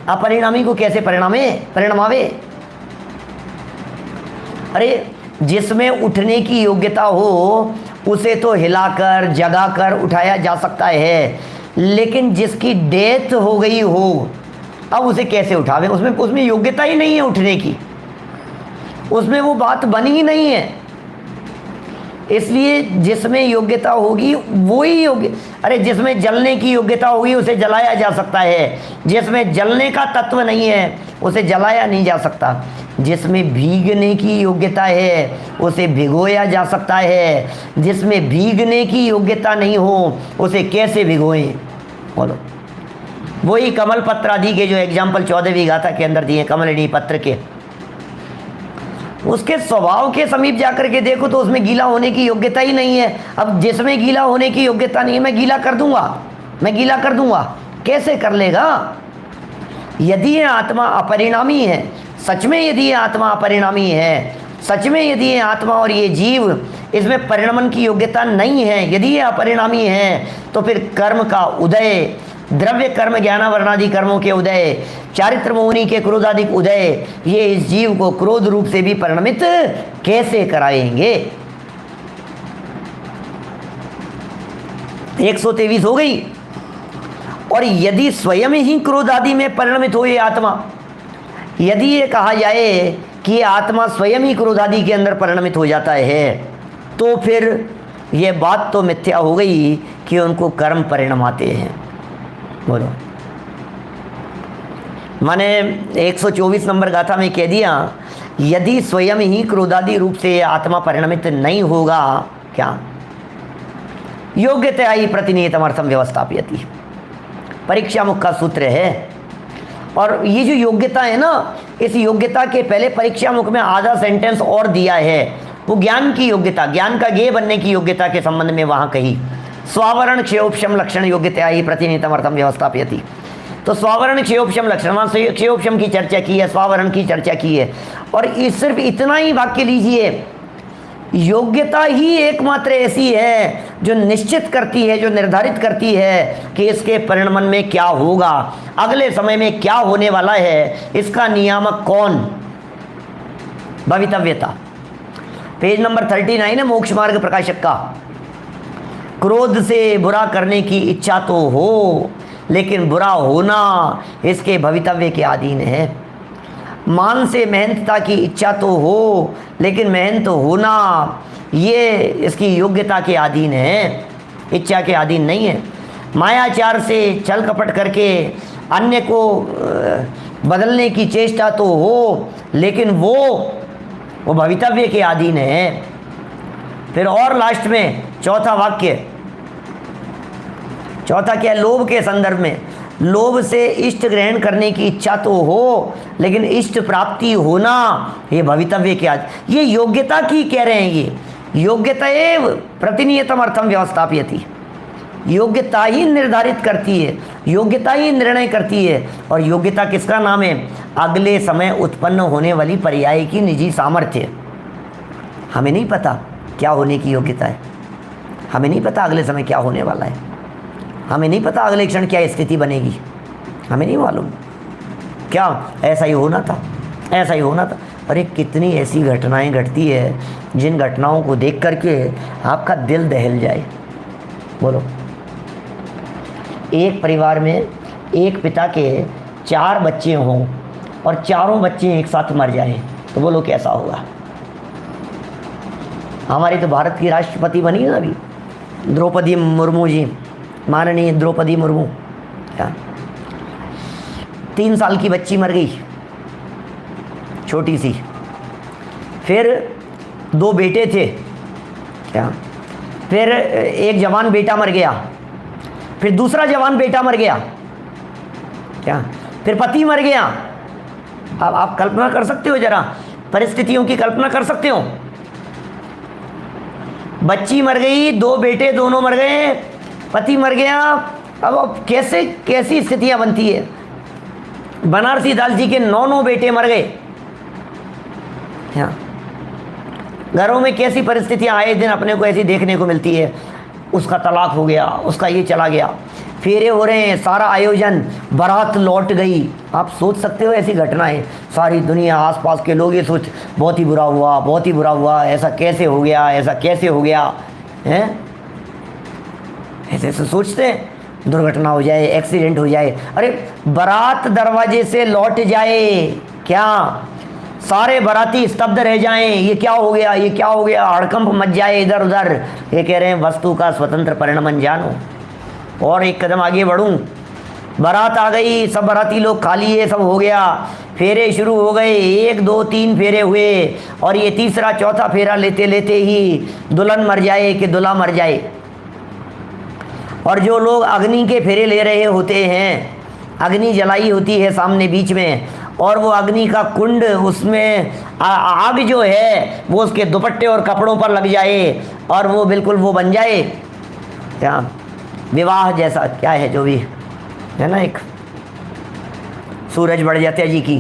अपरिणामी को कैसे परिणमावे। अरे जिसमें उठने की योग्यता हो उसे तो हिलाकर जगाकर उठाया जा सकता है, लेकिन जिसकी डेथ हो गई हो अब उसे कैसे उठावे, उसमें योग्यता ही नहीं है उठने की, उसमें वो बात बनी ही नहीं है। इसलिए जिसमें योग्यता होगी वो ही योग्य, अरे जिसमें जलने की योग्यता होगी उसे जलाया जा सकता है, जिसमें जलने का तत्व नहीं है उसे जलाया नहीं जा सकता, जिसमें भीगने की योग्यता है उसे भिगोया जा सकता है, जिसमें भीगने की योग्यता नहीं हो उसे कैसे भिगोएं, बोलो। वही कमल पत्र आदि के जो एग्जाम्पल 14वीं गाथा के अंदर दिए, कमलिनी पत्र के, उसके स्वभाव के समीप जाकर के देखो तो उसमें गीला होने की योग्यता ही नहीं है। अब जिसमें गीला होने की योग्यता नहीं है मैं गीला कर दूंगा, कैसे कर लेगा। यदि ये आत्मा अपरिणामी है, सच में यदि ये आत्मा अपरिणामी है, सच में यदि ये आत्मा और ये जीव इसमें परिणमन की योग्यता नहीं है, यदि ये अपरिणामी है, तो फिर कर्म का उदय, द्रव्य कर्म ज्ञानावरणादि कर्मों के उदय, चारित्र मोहनी के क्रोधादिक उदय, ये इस जीव को क्रोध रूप से भी परिणमित कैसे कराएंगे। 123 हो गई। और यदि स्वयं ही क्रोधादि में परिणमित हो ये आत्मा, यदि ये कहा जाए कि ये आत्मा स्वयं ही क्रोधादि के अंदर परिणमित हो जाता है, तो फिर ये बात तो मिथ्या हो गई कि उनको कर्म परिणमाते हैं, बोलो। मैंने 124 नंबर गाथा में कह दिया यदि स्वयं ही क्रोधादि रूप से ये आत्मा परिणमित नहीं होगा, क्या योग्यता ही प्रतिनियतमर्थम व्यवस्थापयति, परीक्षा मुख का सूत्र है। और ये जो योग्यता है ना, इस योग्यता के पहले परीक्षा मुख में आधा सेंटेंस और दिया है, वो ज्ञान की योग्यता, ज्ञान का ज्ञेय बनने की योग्यता के संबंध में वहां कही, स्वावरण क्षयोपशम लक्षण योग्यता ही प्रतिनियतमर्थम व्यवस्थापयति। तो स्वावरण क्षयोपशम लक्षण, क्षयोपशम की चर्चा की है, स्वावरण की चर्चा की है, और इस सिर्फ इतना ही वाक्य लीजिए, योग्यता ही एकमात्र ऐसी है जो निश्चित करती है, जो निर्धारित करती है कि इसके परिणमन में क्या होगा, अगले समय में क्या होने वाला है, इसका नियामक कौन, भवितव्यता। पेज नंबर 39 है मोक्ष मार्ग प्रकाशक का। क्रोध से बुरा करने की इच्छा तो हो, लेकिन बुरा होना इसके भवितव्य के अधीन है। मान से मेहनतता की इच्छा तो हो, लेकिन मेहनत होना ये इसकी योग्यता के अधीन है, इच्छा के अधीन नहीं है। मायाचार से छल कपट करके अन्य को बदलने की चेष्टा तो हो, लेकिन वो भवितव्य के अधीन है। फिर और लास्ट में चौथा वाक्य, चौथा क्या, लोभ के संदर्भ में, लोभ से इष्ट ग्रहण करने की इच्छा तो हो, लेकिन इष्ट प्राप्ति होना ये भवितव्य के आज, ये योग्यता की कह रहे हैं। ये योग्यता एव प्रतिनियतम अर्थम व्यवस्थापयति, योग्यता ही निर्धारित करती है, योग्यता ही निर्णय करती है। और योग्यता किसका नाम है, अगले समय उत्पन्न होने वाली पर्याय की निजी सामर्थ्य। हमें नहीं पता क्या होने की योग्यता है। हमें नहीं पता अगले समय क्या होने वाला है, हमें नहीं पता अगले क्षण क्या स्थिति बनेगी, हमें नहीं मालूम। क्या ऐसा ही होना था, ऐसा ही होना था। अरे कितनी ऐसी घटनाएं घटती है जिन घटनाओं को देख करके आपका दिल दहल जाए। बोलो, एक परिवार में एक पिता के 4 बच्चे हों और चारों बच्चे एक साथ मर जाएं, तो बोलो कैसा होगा। हमारी तो भारत की राष्ट्रपति बनी है अभी, द्रौपदी मुर्मू जी, माननीय द्रौपदी मुर्मू। क्या 3 साल की बच्ची मर गई, छोटी सी। फिर 2 बेटे थे, क्या फिर एक जवान बेटा मर गया, फिर दूसरा जवान बेटा मर गया, क्या फिर पति मर गया। अब आप कल्पना कर सकते हो, जरा परिस्थितियों की कल्पना कर सकते हो। बच्ची मर गई, 2 बेटे दोनों मर गए, पति मर गया। अब कैसे कैसी स्थितियां बनती है। बनारसी दास जी के 9 बेटे मर गए। हाँ, घरों में कैसी परिस्थितियां आए दिन अपने को ऐसी देखने को मिलती है। उसका तलाक हो गया, उसका ये चला गया, फेरे हो रहे हैं, सारा आयोजन, बारात लौट गई। आप सोच सकते हो ऐसी घटनाएं। सारी दुनिया, आसपास के लोग ये सोच, बहुत ही बुरा हुआ, बहुत ही बुरा हुआ, ऐसा कैसे हो गया, ऐसा कैसे हो गया है। ऐसे सोचते हैं, दुर्घटना हो जाए, एक्सीडेंट हो जाए। अरे बारात दरवाजे से लौट जाए, क्या सारे बाराती स्तब्ध रह जाएं, ये क्या हो गया, ये क्या हो गया, हड़कंप मच जाए इधर उधर। ये कह रहे हैं वस्तु का स्वतंत्र परिणमन जानो। और एक कदम आगे बढ़ूं, बारात आ गई, सब बाराती लोग खा लिए, सब हो गया, फेरे शुरू हो गए, 1 2 3 फेरे हुए, और ये तीसरा चौथा फेरा लेते लेते ही दुल्हन मर जाए कि दूल्हा मर जाए। और जो लोग अग्नि के फेरे ले रहे होते हैं, अग्नि जलाई होती है सामने बीच में, और वो अग्नि का कुंड, उसमें आग जो है वो उसके दुपट्टे और कपड़ों पर लग जाए और वो बिल्कुल वो बन जाए, क्या विवाह जैसा, क्या है जो भी है ना, एक सूरज बढ़ जाते जी की,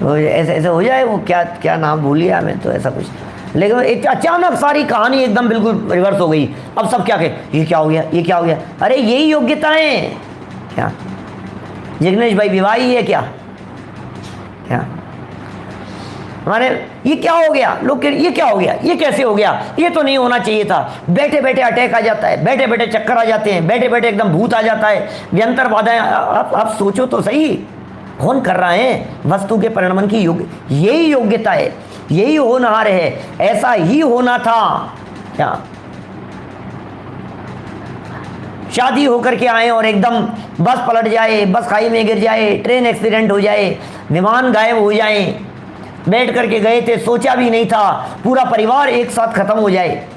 वो ऐसे ऐसे हो जाए। वो क्या क्या नाम भूल गया मैं तो, ऐसा कुछ। लेकिन एक अचानक सारी कहानी एकदम बिल्कुल रिवर्स हो गई। अब सब क्या कहे, ये क्या हो गया, ये क्या हो गया। अरे यही योग्यताएं, क्या जिग्नेश भाई विवाही है क्या, क्या हमारे ये क्या हो गया, लोग ये क्या हो गया, ये कैसे हो गया, ये तो नहीं होना चाहिए था। बैठे बैठे अटैक आ जाता है, बैठे बैठे चक्कर आ जाते हैं, बैठे बैठे एकदम भूत आ जाता है, व्यंतर बाधाएं। आप सोचो तो सही, कौन कर रहा है वस्तु के परिणमन की यही योग्यता है, यही होनहार है, ऐसा ही होना था। क्या शादी होकर के आए और एकदम बस पलट जाए, बस खाई में गिर जाए, ट्रेन एक्सीडेंट हो जाए, विमान गायब हो जाए, बैठ करके गए थे, सोचा भी नहीं था, पूरा परिवार एक साथ खत्म हो जाए।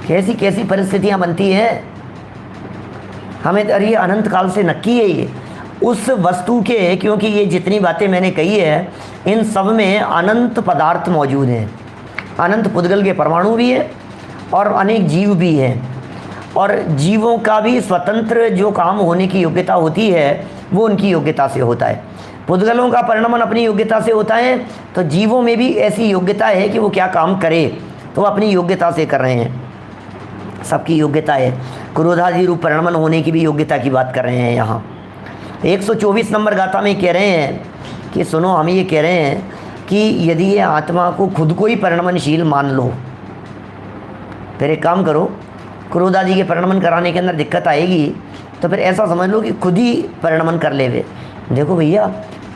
कैसी कैसी परिस्थितियां बनती हैं हमें। अरे अनंत काल से नक्की है ये उस वस्तु के, क्योंकि ये जितनी बातें मैंने कही है इन सब में अनंत पदार्थ मौजूद हैं। अनंत पुद्गल के परमाणु भी है और अनेक जीव भी हैं, और जीवों का भी स्वतंत्र जो काम होने की योग्यता होती है वो उनकी योग्यता से होता है। पुद्गलों का परिणमन अपनी योग्यता से होता है, तो जीवों में भी ऐसी योग्यता है कि वो क्या काम करे तो वो अपनी योग्यता से कर रहे हैं। सबकी योग्यता है। क्रोधादि रूप परिणमन होने की भी योग्यता की बात कर रहे हैं यहाँ। 124 नंबर गाथा में कह रहे हैं कि सुनो, हम ये कह रहे हैं कि यदि ये आत्मा को खुद को ही परिणमनशील मान लो, फिर एक काम करो, क्रोध आदि के परिणमन कराने के अंदर दिक्कत आएगी तो फिर ऐसा समझ लो कि खुद ही परिणमन कर ले वे। देखो भैया,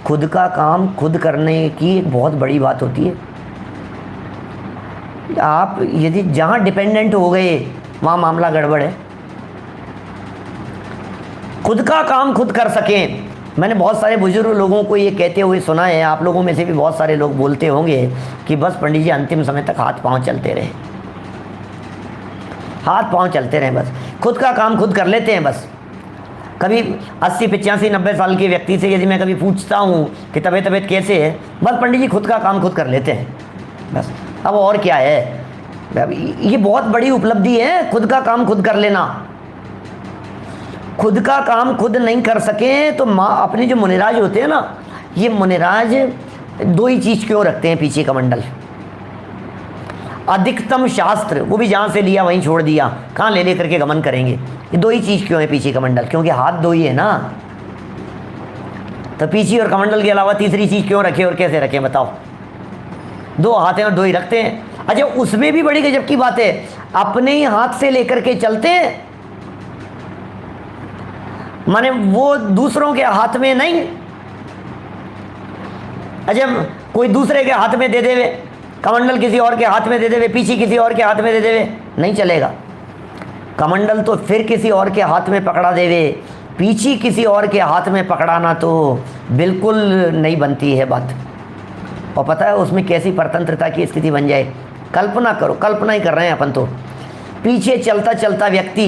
खुद का काम खुद करने की एक बहुत बड़ी बात होती है। आप यदि जहाँ डिपेंडेंट हो गए वहाँ मामला गड़बड़ है। खुद का काम खुद कर सकें। मैंने बहुत सारे बुजुर्ग लोगों को ये कहते हुए सुना है, आप लोगों में से भी बहुत सारे लोग बोलते होंगे कि बस पंडित जी अंतिम समय तक हाथ पांव चलते रहे, हाथ पांव चलते रहे, बस खुद का काम खुद कर लेते हैं। बस कभी 80 85 90 साल के व्यक्ति से यदि मैं कभी पूछता हूँ कि तबीयत कैसे है, बस पंडित जी खुद का काम खुद कर लेते हैं बस। अब और क्या है, ये बहुत बड़ी उपलब्धि है, खुद का काम खुद कर लेना। खुद का काम खुद नहीं कर सके तो अपने जो मुनिराज होते हैं ना, ये मुनिराज 2 ही चीज़ क्यों रखते हैं पीछे का मंडल। अधिकतम शास्त्र वो भी जहाँ से लिया वहीं छोड़ दिया, कहाँ ले करके गमन करेंगे। ये दो ही चीज़ क्यों है पीछे कमंडल? क्योंकि हाथ दो ही है ना, तो पीछे और कमंडल के अलावा तीसरी चीज़ क्यों रखे और कैसे रखें बताओ? दो हाथ हैं और दो ही रखते हैं। अच्छा, उसमें भी बड़ी गजब की बात है, अपने ही हाथ से लेकर के चलते हैं, माने वो दूसरों के हाथ में नहीं। अच्छा, कोई दूसरे के हाथ में दे देवे, कमंडल किसी और के हाथ में दे देवे, पीछे किसी और के हाथ में दे देवे, नहीं चलेगा। कमंडल तो फिर किसी और के हाथ में पकड़ा देवे, पीछे किसी और के हाथ में पकड़ाना तो बिल्कुल नहीं बनती है बात। और पता है उसमें कैसी परतंत्रता की स्थिति बन जाए? कल्पना करो, कल्पना ही कर रहे हैं अपन तो। पीछे चलता चलता व्यक्ति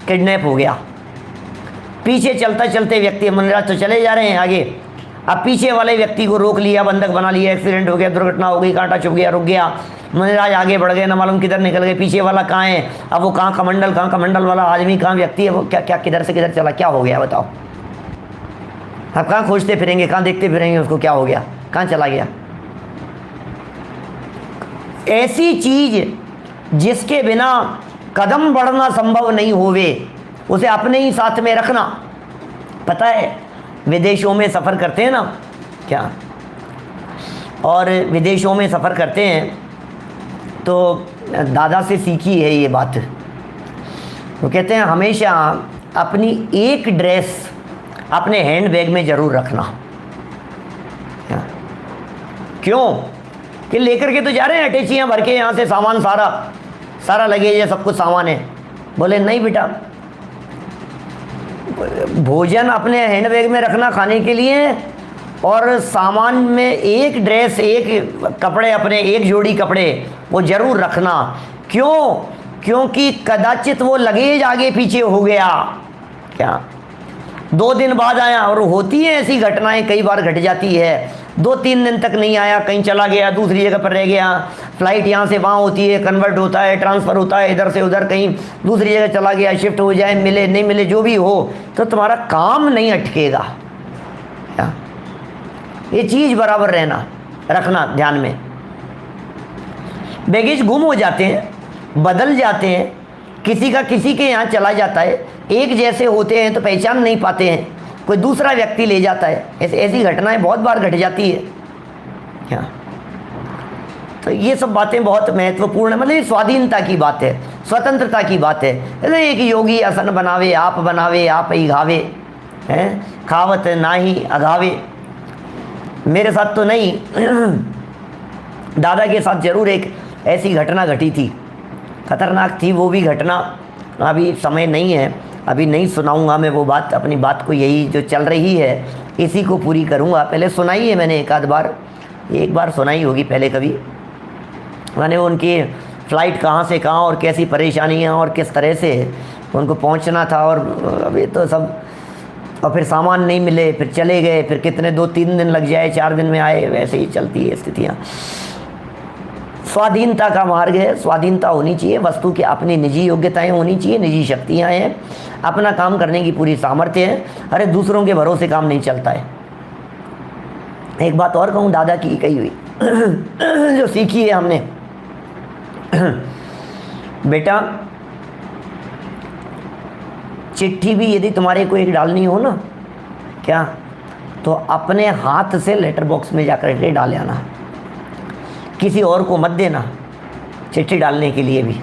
किडनैप हो गया, पीछे चलता चलते व्यक्ति, मुनिराज तो चले जा रहे हैं आगे, अब पीछे वाले व्यक्ति को रोक लिया, बंधक बना लिया, एक्सीडेंट हो गया, दुर्घटना हो गई, कांटा चुभ गया, रुक गया, मुनिराज आगे बढ़ गए, न मालूम किधर निकल गए, पीछे वाला कहाँ है, अब वो कहाँ कमंडल वाला आदमी, कहाँ व्यक्ति है, वो क्या क्या किधर से किधर चला, क्या हो गया बताओ? अब कहाँ खोजते फिरेंगे, कहाँ देखते फिरेंगे उसको, क्या हो गया, कहाँ चला गया? ऐसी चीज जिसके बिना कदम बढ़ना संभव नहीं होवे, उसे अपने ही साथ में रखना। पता है विदेशों में सफ़र करते हैं ना क्या, और विदेशों में सफ़र करते हैं तो दादा से सीखी है ये बात। वो कहते हैं हमेशा अपनी एक ड्रेस अपने हैंड बैग में ज़रूर रखना। क्यों? कि लेकर के तो जा रहे हैं अटैचियाँ भर के, यहाँ से सामान सारा लगेज है, सब कुछ सामान है। बोले नहीं बेटा, भोजन अपने हैंड बैग में रखना खाने के लिए, और सामान में एक ड्रेस, एक कपड़े, अपने एक जोड़ी कपड़े वो ज़रूर रखना। क्यों? क्योंकि कदाचित वो लगेज आगे पीछे हो गया, क्या 2 दिन बाद आया, और होती है ऐसी घटनाएं, कई बार घट जाती है, 2-3 दिन तक नहीं आया, कहीं चला गया, दूसरी जगह पर रह गया, फ्लाइट यहाँ से वहाँ होती है, कन्वर्ट होता है, ट्रांसफ़र होता है, इधर से उधर कहीं दूसरी जगह चला गया, शिफ्ट हो जाए, मिले नहीं मिले, जो भी हो, तो तुम्हारा काम नहीं अटकेगा। क्या? ये चीज़ बराबर रखना ध्यान में। बैगेज गुम हो जाते हैं, बदल जाते हैं, किसी का किसी के यहाँ चला जाता है, एक जैसे होते हैं तो पहचान नहीं पाते हैं, कोई दूसरा व्यक्ति ले जाता है, ऐसी घटनाएं बहुत बार घट जाती है। क्या? तो ये सब बातें बहुत महत्वपूर्ण है, मतलब ये स्वाधीनता की बात है, स्वतंत्रता की बात है। जैसे एक योगी आसन बनावे आप ही घावे, हैं खावत ना ही अघावे। मेरे साथ तो नहीं, दादा के साथ जरूर एक ऐसी घटना घटी थी, खतरनाक थी वो भी घटना। अभी समय नहीं है, अभी नहीं सुनाऊंगा मैं वो बात, अपनी बात को यही जो चल रही है इसी को पूरी करूंगा। पहले सुनाई है मैंने एक आध बार, एक बार सुनाई होगी पहले कभी, मैंने उनकी फ़्लाइट कहाँ से कहाँ और कैसी परेशानियाँ और किस तरह से उनको पहुँचना था, और अभी तो सब, और फिर सामान नहीं मिले, फिर चले गए, फिर कितने 2-3 दिन लग जाए, 4 दिन में आए, वैसे ही चलती है स्थितियाँ। स्वाधीनता का मार्ग है, स्वाधीनता होनी चाहिए, वस्तु की अपनी निजी योग्यताएं होनी चाहिए, निजी शक्तियाँ हैं, अपना काम करने की पूरी सामर्थ्य है। अरे दूसरों के भरोसे काम नहीं चलता है। एक बात और कहूँ, दादा की कही हुई जो सीखी है हमने, बेटा चिट्ठी भी यदि तुम्हारे को एक डालनी हो ना, क्या, तो अपने हाथ से लेटर बॉक्स में जाकर के डाल आना, किसी और को मत देना चिट्ठी डालने के लिए भी।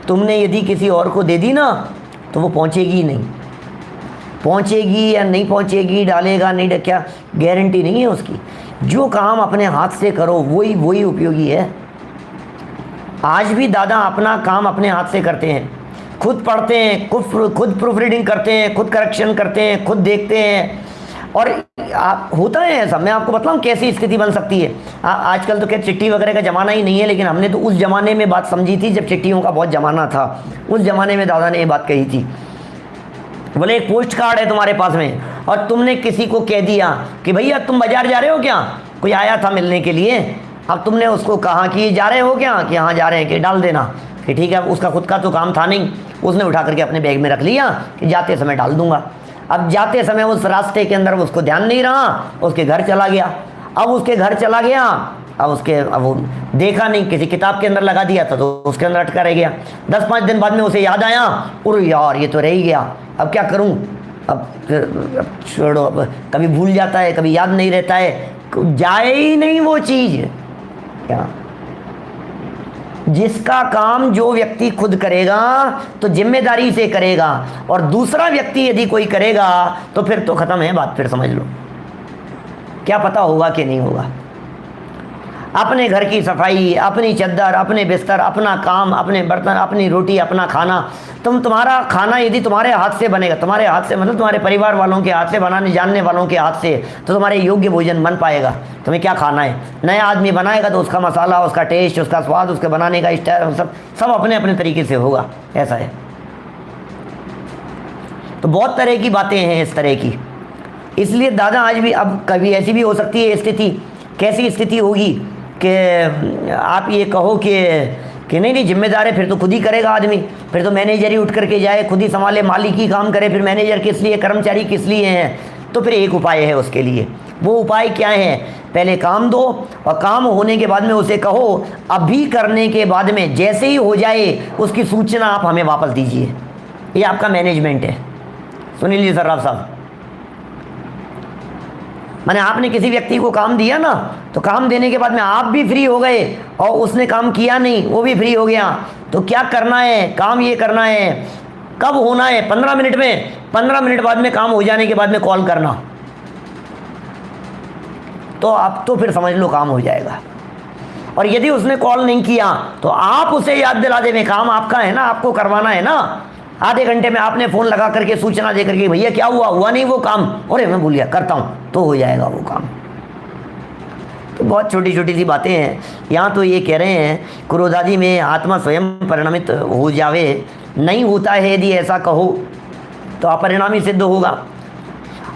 तुमने यदि किसी और को दे दी ना तो वो पहुंचेगी नहीं, पहुंचेगी या नहीं पहुंचेगी, डालेगा नहीं, क्या गारंटी नहीं है उसकी। जो काम अपने हाथ से करो वही उपयोगी है। आज भी दादा अपना काम अपने हाथ से करते हैं, खुद पढ़ते हैं, खुद प्रूफ रीडिंग करते हैं, खुद करेक्शन करते हैं, खुद देखते हैं, और होता है ऐसा। मैं आपको बताऊं कैसी स्थिति बन सकती है। आजकल तो क्या चिट्ठी वगैरह का ज़माना ही नहीं है, लेकिन हमने तो उस ज़माने में बात समझी थी जब चिट्ठियों का बहुत ज़माना था। उस ज़माने में दादा ने ये बात कही थी, बोले एक पोस्ट कार्ड है तुम्हारे पास में, और तुमने किसी को कह दिया कि भैया तुम बाज़ार जा रहे हो क्या, कोई आया था मिलने के लिए, अब तुमने उसको कहा कि जा रहे हो क्या, कि हाँ जा रहे हैं, कि डाल देना, कि ठीक है। उसका खुद का तो काम था नहीं, उसने उठा करके अपने बैग में रख लिया कि जाते समय डाल दूंगा। अब जाते समय उस रास्ते के अंदर उसको ध्यान नहीं रहा, उसके घर चला गया। अब उसके घर चला गया अब वो देखा नहीं, किसी किताब के अंदर लगा दिया था तो उसके अंदर अटका रह गया। 10-5 दिन बाद में उसे याद आया, अरे यार ये तो रह ही गया, अब क्या करूं, अब छोड़ो, अब कभी भूल जाता है, कभी याद नहीं रहता है, जाए ही नहीं वो चीज़। क्या जिसका काम जो व्यक्ति खुद करेगा तो जिम्मेदारी से करेगा, और दूसरा व्यक्ति यदि कोई करेगा तो फिर तो ख़त्म है बात, फिर समझ लो क्या पता होगा कि नहीं होगा। अपने घर की सफाई, अपनी चद्दर, अपने बिस्तर, अपना काम, अपने बर्तन, अपनी रोटी, अपना खाना, तुम्हारा खाना यदि तुम्हारे हाथ से बनेगा, तुम्हारे हाथ से मतलब तुम्हारे परिवार वालों के हाथ से, बनाने जानने वालों के हाथ से, तो तुम्हारे योग्य भोजन बन पाएगा। तुम्हें क्या खाना है, नया आदमी बनाएगा तो उसका मसाला, उसका टेस्ट, उसका स्वाद, उसके बनाने का स्टाइल सब अपने अपने तरीके से होगा, ऐसा है। तो बहुत तरह की बातें हैं इस तरह की। इसलिए दादा आज भी, अब कभी ऐसी भी हो सकती है स्थिति, कैसी स्थिति होगी कि आप ये कहो कि नहीं जिम्मेदार है, फिर तो खुद ही करेगा आदमी, फिर तो मैनेजर ही उठ करके जाए, खुद ही संभाले, मालिक ही काम करे, फिर मैनेजर किस लिए, कर्मचारी किस लिए हैं। तो फिर एक उपाय है उसके लिए। वो उपाय क्या है, पहले काम दो, और काम होने के बाद में उसे कहो अभी करने के बाद में जैसे ही हो जाए उसकी सूचना आप हमें वापस दीजिए। ये आपका मैनेजमेंट है। सुन लीजिए सर्राफ साहब, मैंने आपने किसी व्यक्ति को काम दिया ना, तो काम देने के बाद में आप भी फ्री हो गए और उसने काम किया नहीं, वो भी फ्री हो गया, तो क्या करना है, काम ये करना है, कब होना है, 15 मिनट में, 15 मिनट बाद में काम हो जाने के बाद में कॉल करना, तो आप तो फिर समझ लो काम हो जाएगा। और यदि उसने कॉल नहीं किया तो आप उसे याद दिला दें, काम आपका है ना, आपको करवाना है ना, आधे घंटे में आपने फ़ोन लगा करके सूचना दे करके, भैया क्या हुआ, हुआ नहीं वो काम, अरे मैं भूल गया, करता हूँ, तो हो जाएगा वो काम। तो बहुत छोटी छोटी सी बातें हैं। यहाँ तो ये कह रहे हैं, क्रोधादि में आत्मा स्वयं परिणमित हो जावे, नहीं होता है यदि ऐसा कहो तो अपरिणामी सिद्ध होगा।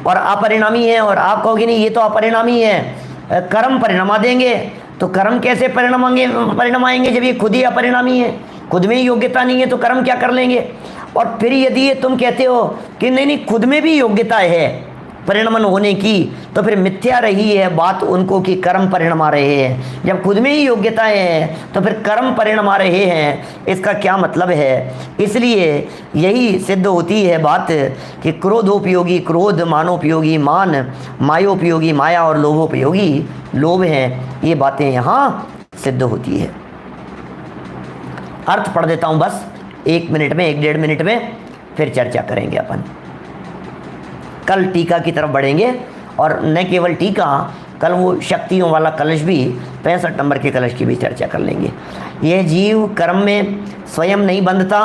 और अपरिणामी है, और आप कहोगे नहीं ये तो अपरिणामी है, कर्म परिणमा देंगे, तो कर्म कैसे परिणमाएंगे जब ये खुद ही अपरिणामी है, खुद में ही योग्यता नहीं है, तो कर्म क्या कर लेंगे। और फिर यदि ये तुम कहते हो कि नहीं खुद में भी योग्यता है परिणमन होने की, तो फिर मिथ्या रही है बात उनको कि कर्म परिणमा रहे हैं। जब खुद में ही योग्यता है तो फिर कर्म परिणमा रहे हैं, इसका क्या मतलब है। इसलिए यही सिद्ध होती है बात कि क्रोधोपयोगी क्रोध, मानोपयोगी मान, मायोपयोगी माया, और लोभोपयोगी लोभ हैं। ये बातें यहाँ सिद्ध होती है। अर्थ पढ़ देता हूँ बस 1 मिनट में, 1-1.5 मिनट में, फिर चर्चा करेंगे अपन। कल टीका की तरफ बढ़ेंगे, और न केवल टीका, कल वो शक्तियों वाला कलश भी, 65 नंबर के कलश की भी चर्चा कर लेंगे। यह जीव कर्म में स्वयं नहीं बंधता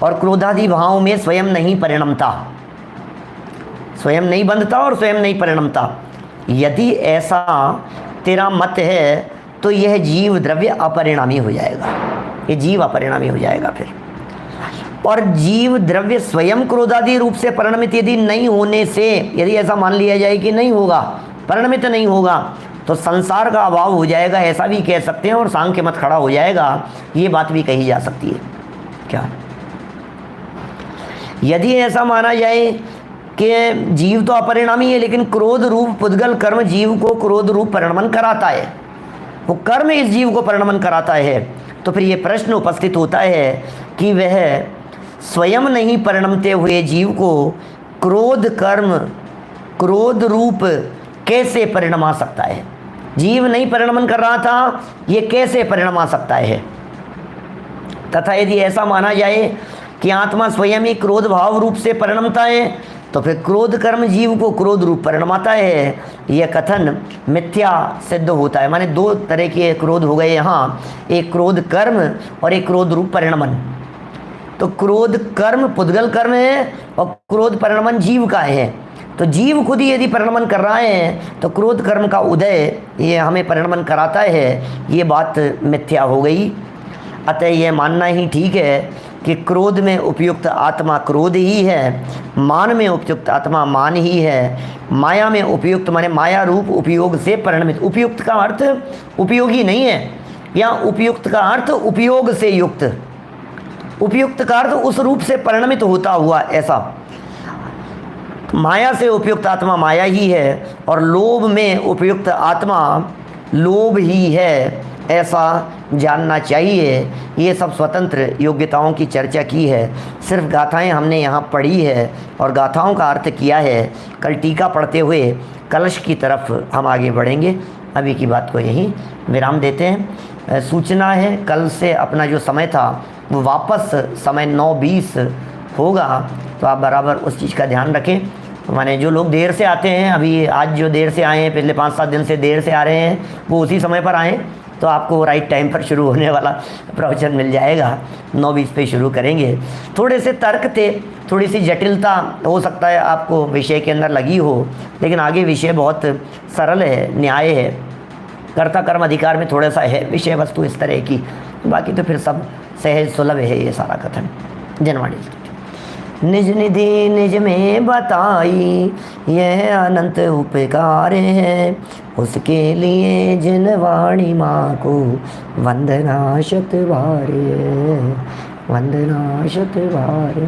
और क्रोधादि भाव में स्वयं नहीं परिणमता, स्वयं नहीं बंधता और स्वयं नहीं परिणमता। यदि ऐसा तेरा मत है तो यह जीव द्रव्य अपरिणामी हो जाएगा, ये जीव अपरिणामी हो जाएगा फिर। और जीव द्रव्य स्वयं क्रोधादि रूप से परिणमित यदि नहीं होने से, यदि ऐसा मान लिया जाए कि नहीं होगा, परिणमित नहीं होगा, तो संसार का अभाव हो जाएगा, ऐसा भी कह सकते हैं, और सांख्य मत खड़ा हो जाएगा, ये बात भी कही जा सकती है। क्या यदि ऐसा माना जाए कि जीव तो अपरिणामी है, लेकिन क्रोध रूप पुद्गल कर्म जीव को क्रोध रूप परिणमन कराता है, वो कर्म इस जीव को परिणमन कराता है, तो फिर ये प्रश्न उपस्थित होता है कि वह स्वयं नहीं परिणमते हुए जीव को क्रोध कर्म क्रोध रूप कैसे परिणमा सकता है। जीव नहीं परिणमन कर रहा था, ये कैसे परिणमा सकता है। तथा यदि ऐसा माना जाए कि आत्मा स्वयं ही क्रोध भाव रूप से परिणमता है, तो फिर क्रोध कर्म जीव को क्रोध रूप परिणमाता है, यह कथन मिथ्या सिद्ध होता है। माने 2 तरह के क्रोध हो गए यहाँ, एक क्रोध कर्म और एक क्रोध रूप परिणमन। तो क्रोध कर्म पुद्गल कर्म है और क्रोध परिणमन जीव का है। तो जीव खुद ही यदि परिणमन कर रहा है तो क्रोध कर्म का उदय ये हमें परिणमन कराता है, ये बात मिथ्या हो गई। अतः यह मानना ही ठीक है कि क्रोध में उपयुक्त आत्मा क्रोध ही है, मान में उपयुक्त आत्मा मान ही है, माया में उपयुक्त माने माया रूप उपयोग से परिणमित। उपयुक्त का अर्थ उपयोगी नहीं है, या उपयुक्त का अर्थ उपयोग से युक्त, उपयुक्त का अर्थ उस रूप से परिणमित होता हुआ, ऐसा। माया से उपयुक्त आत्मा माया ही है, और लोभ में उपयुक्त आत्मा लोभ ही है, ऐसा जानना चाहिए। ये सब स्वतंत्र योग्यताओं की चर्चा की है, सिर्फ गाथाएं हमने यहाँ पढ़ी है और गाथाओं का अर्थ किया है। कल टीका पढ़ते हुए कलश की तरफ हम आगे बढ़ेंगे। अभी की बात को यहीं विराम देते हैं। सूचना है कल से अपना जो समय था वो वापस समय 9:20 होगा, तो आप बराबर उस चीज़ का ध्यान रखें। माने जो लोग देर से आते हैं, अभी आज जो देर से आए हैं, पिछले 5-7 दिन से देर से आ रहे हैं, वो उसी समय पर आएँ तो आपको राइट टाइम पर शुरू होने वाला प्रवचन मिल जाएगा। 9:20 पे शुरू करेंगे। थोड़े से तर्क थे, थोड़ी सी जटिलता हो सकता है आपको विषय के अंदर लगी हो, लेकिन आगे विषय बहुत सरल है, न्याय है। कर्ता कर्म अधिकार में थोड़ा सा है विषय वस्तु इस तरह की, बाकी तो फिर सब सहज सुलभ है ये सारा कथन। जनवाणी निज निधि निज में बताई, यह अनंत उपकार है, उसके लिए जिन वाणी माँ को वंदना शत बार, वंदना शत बार।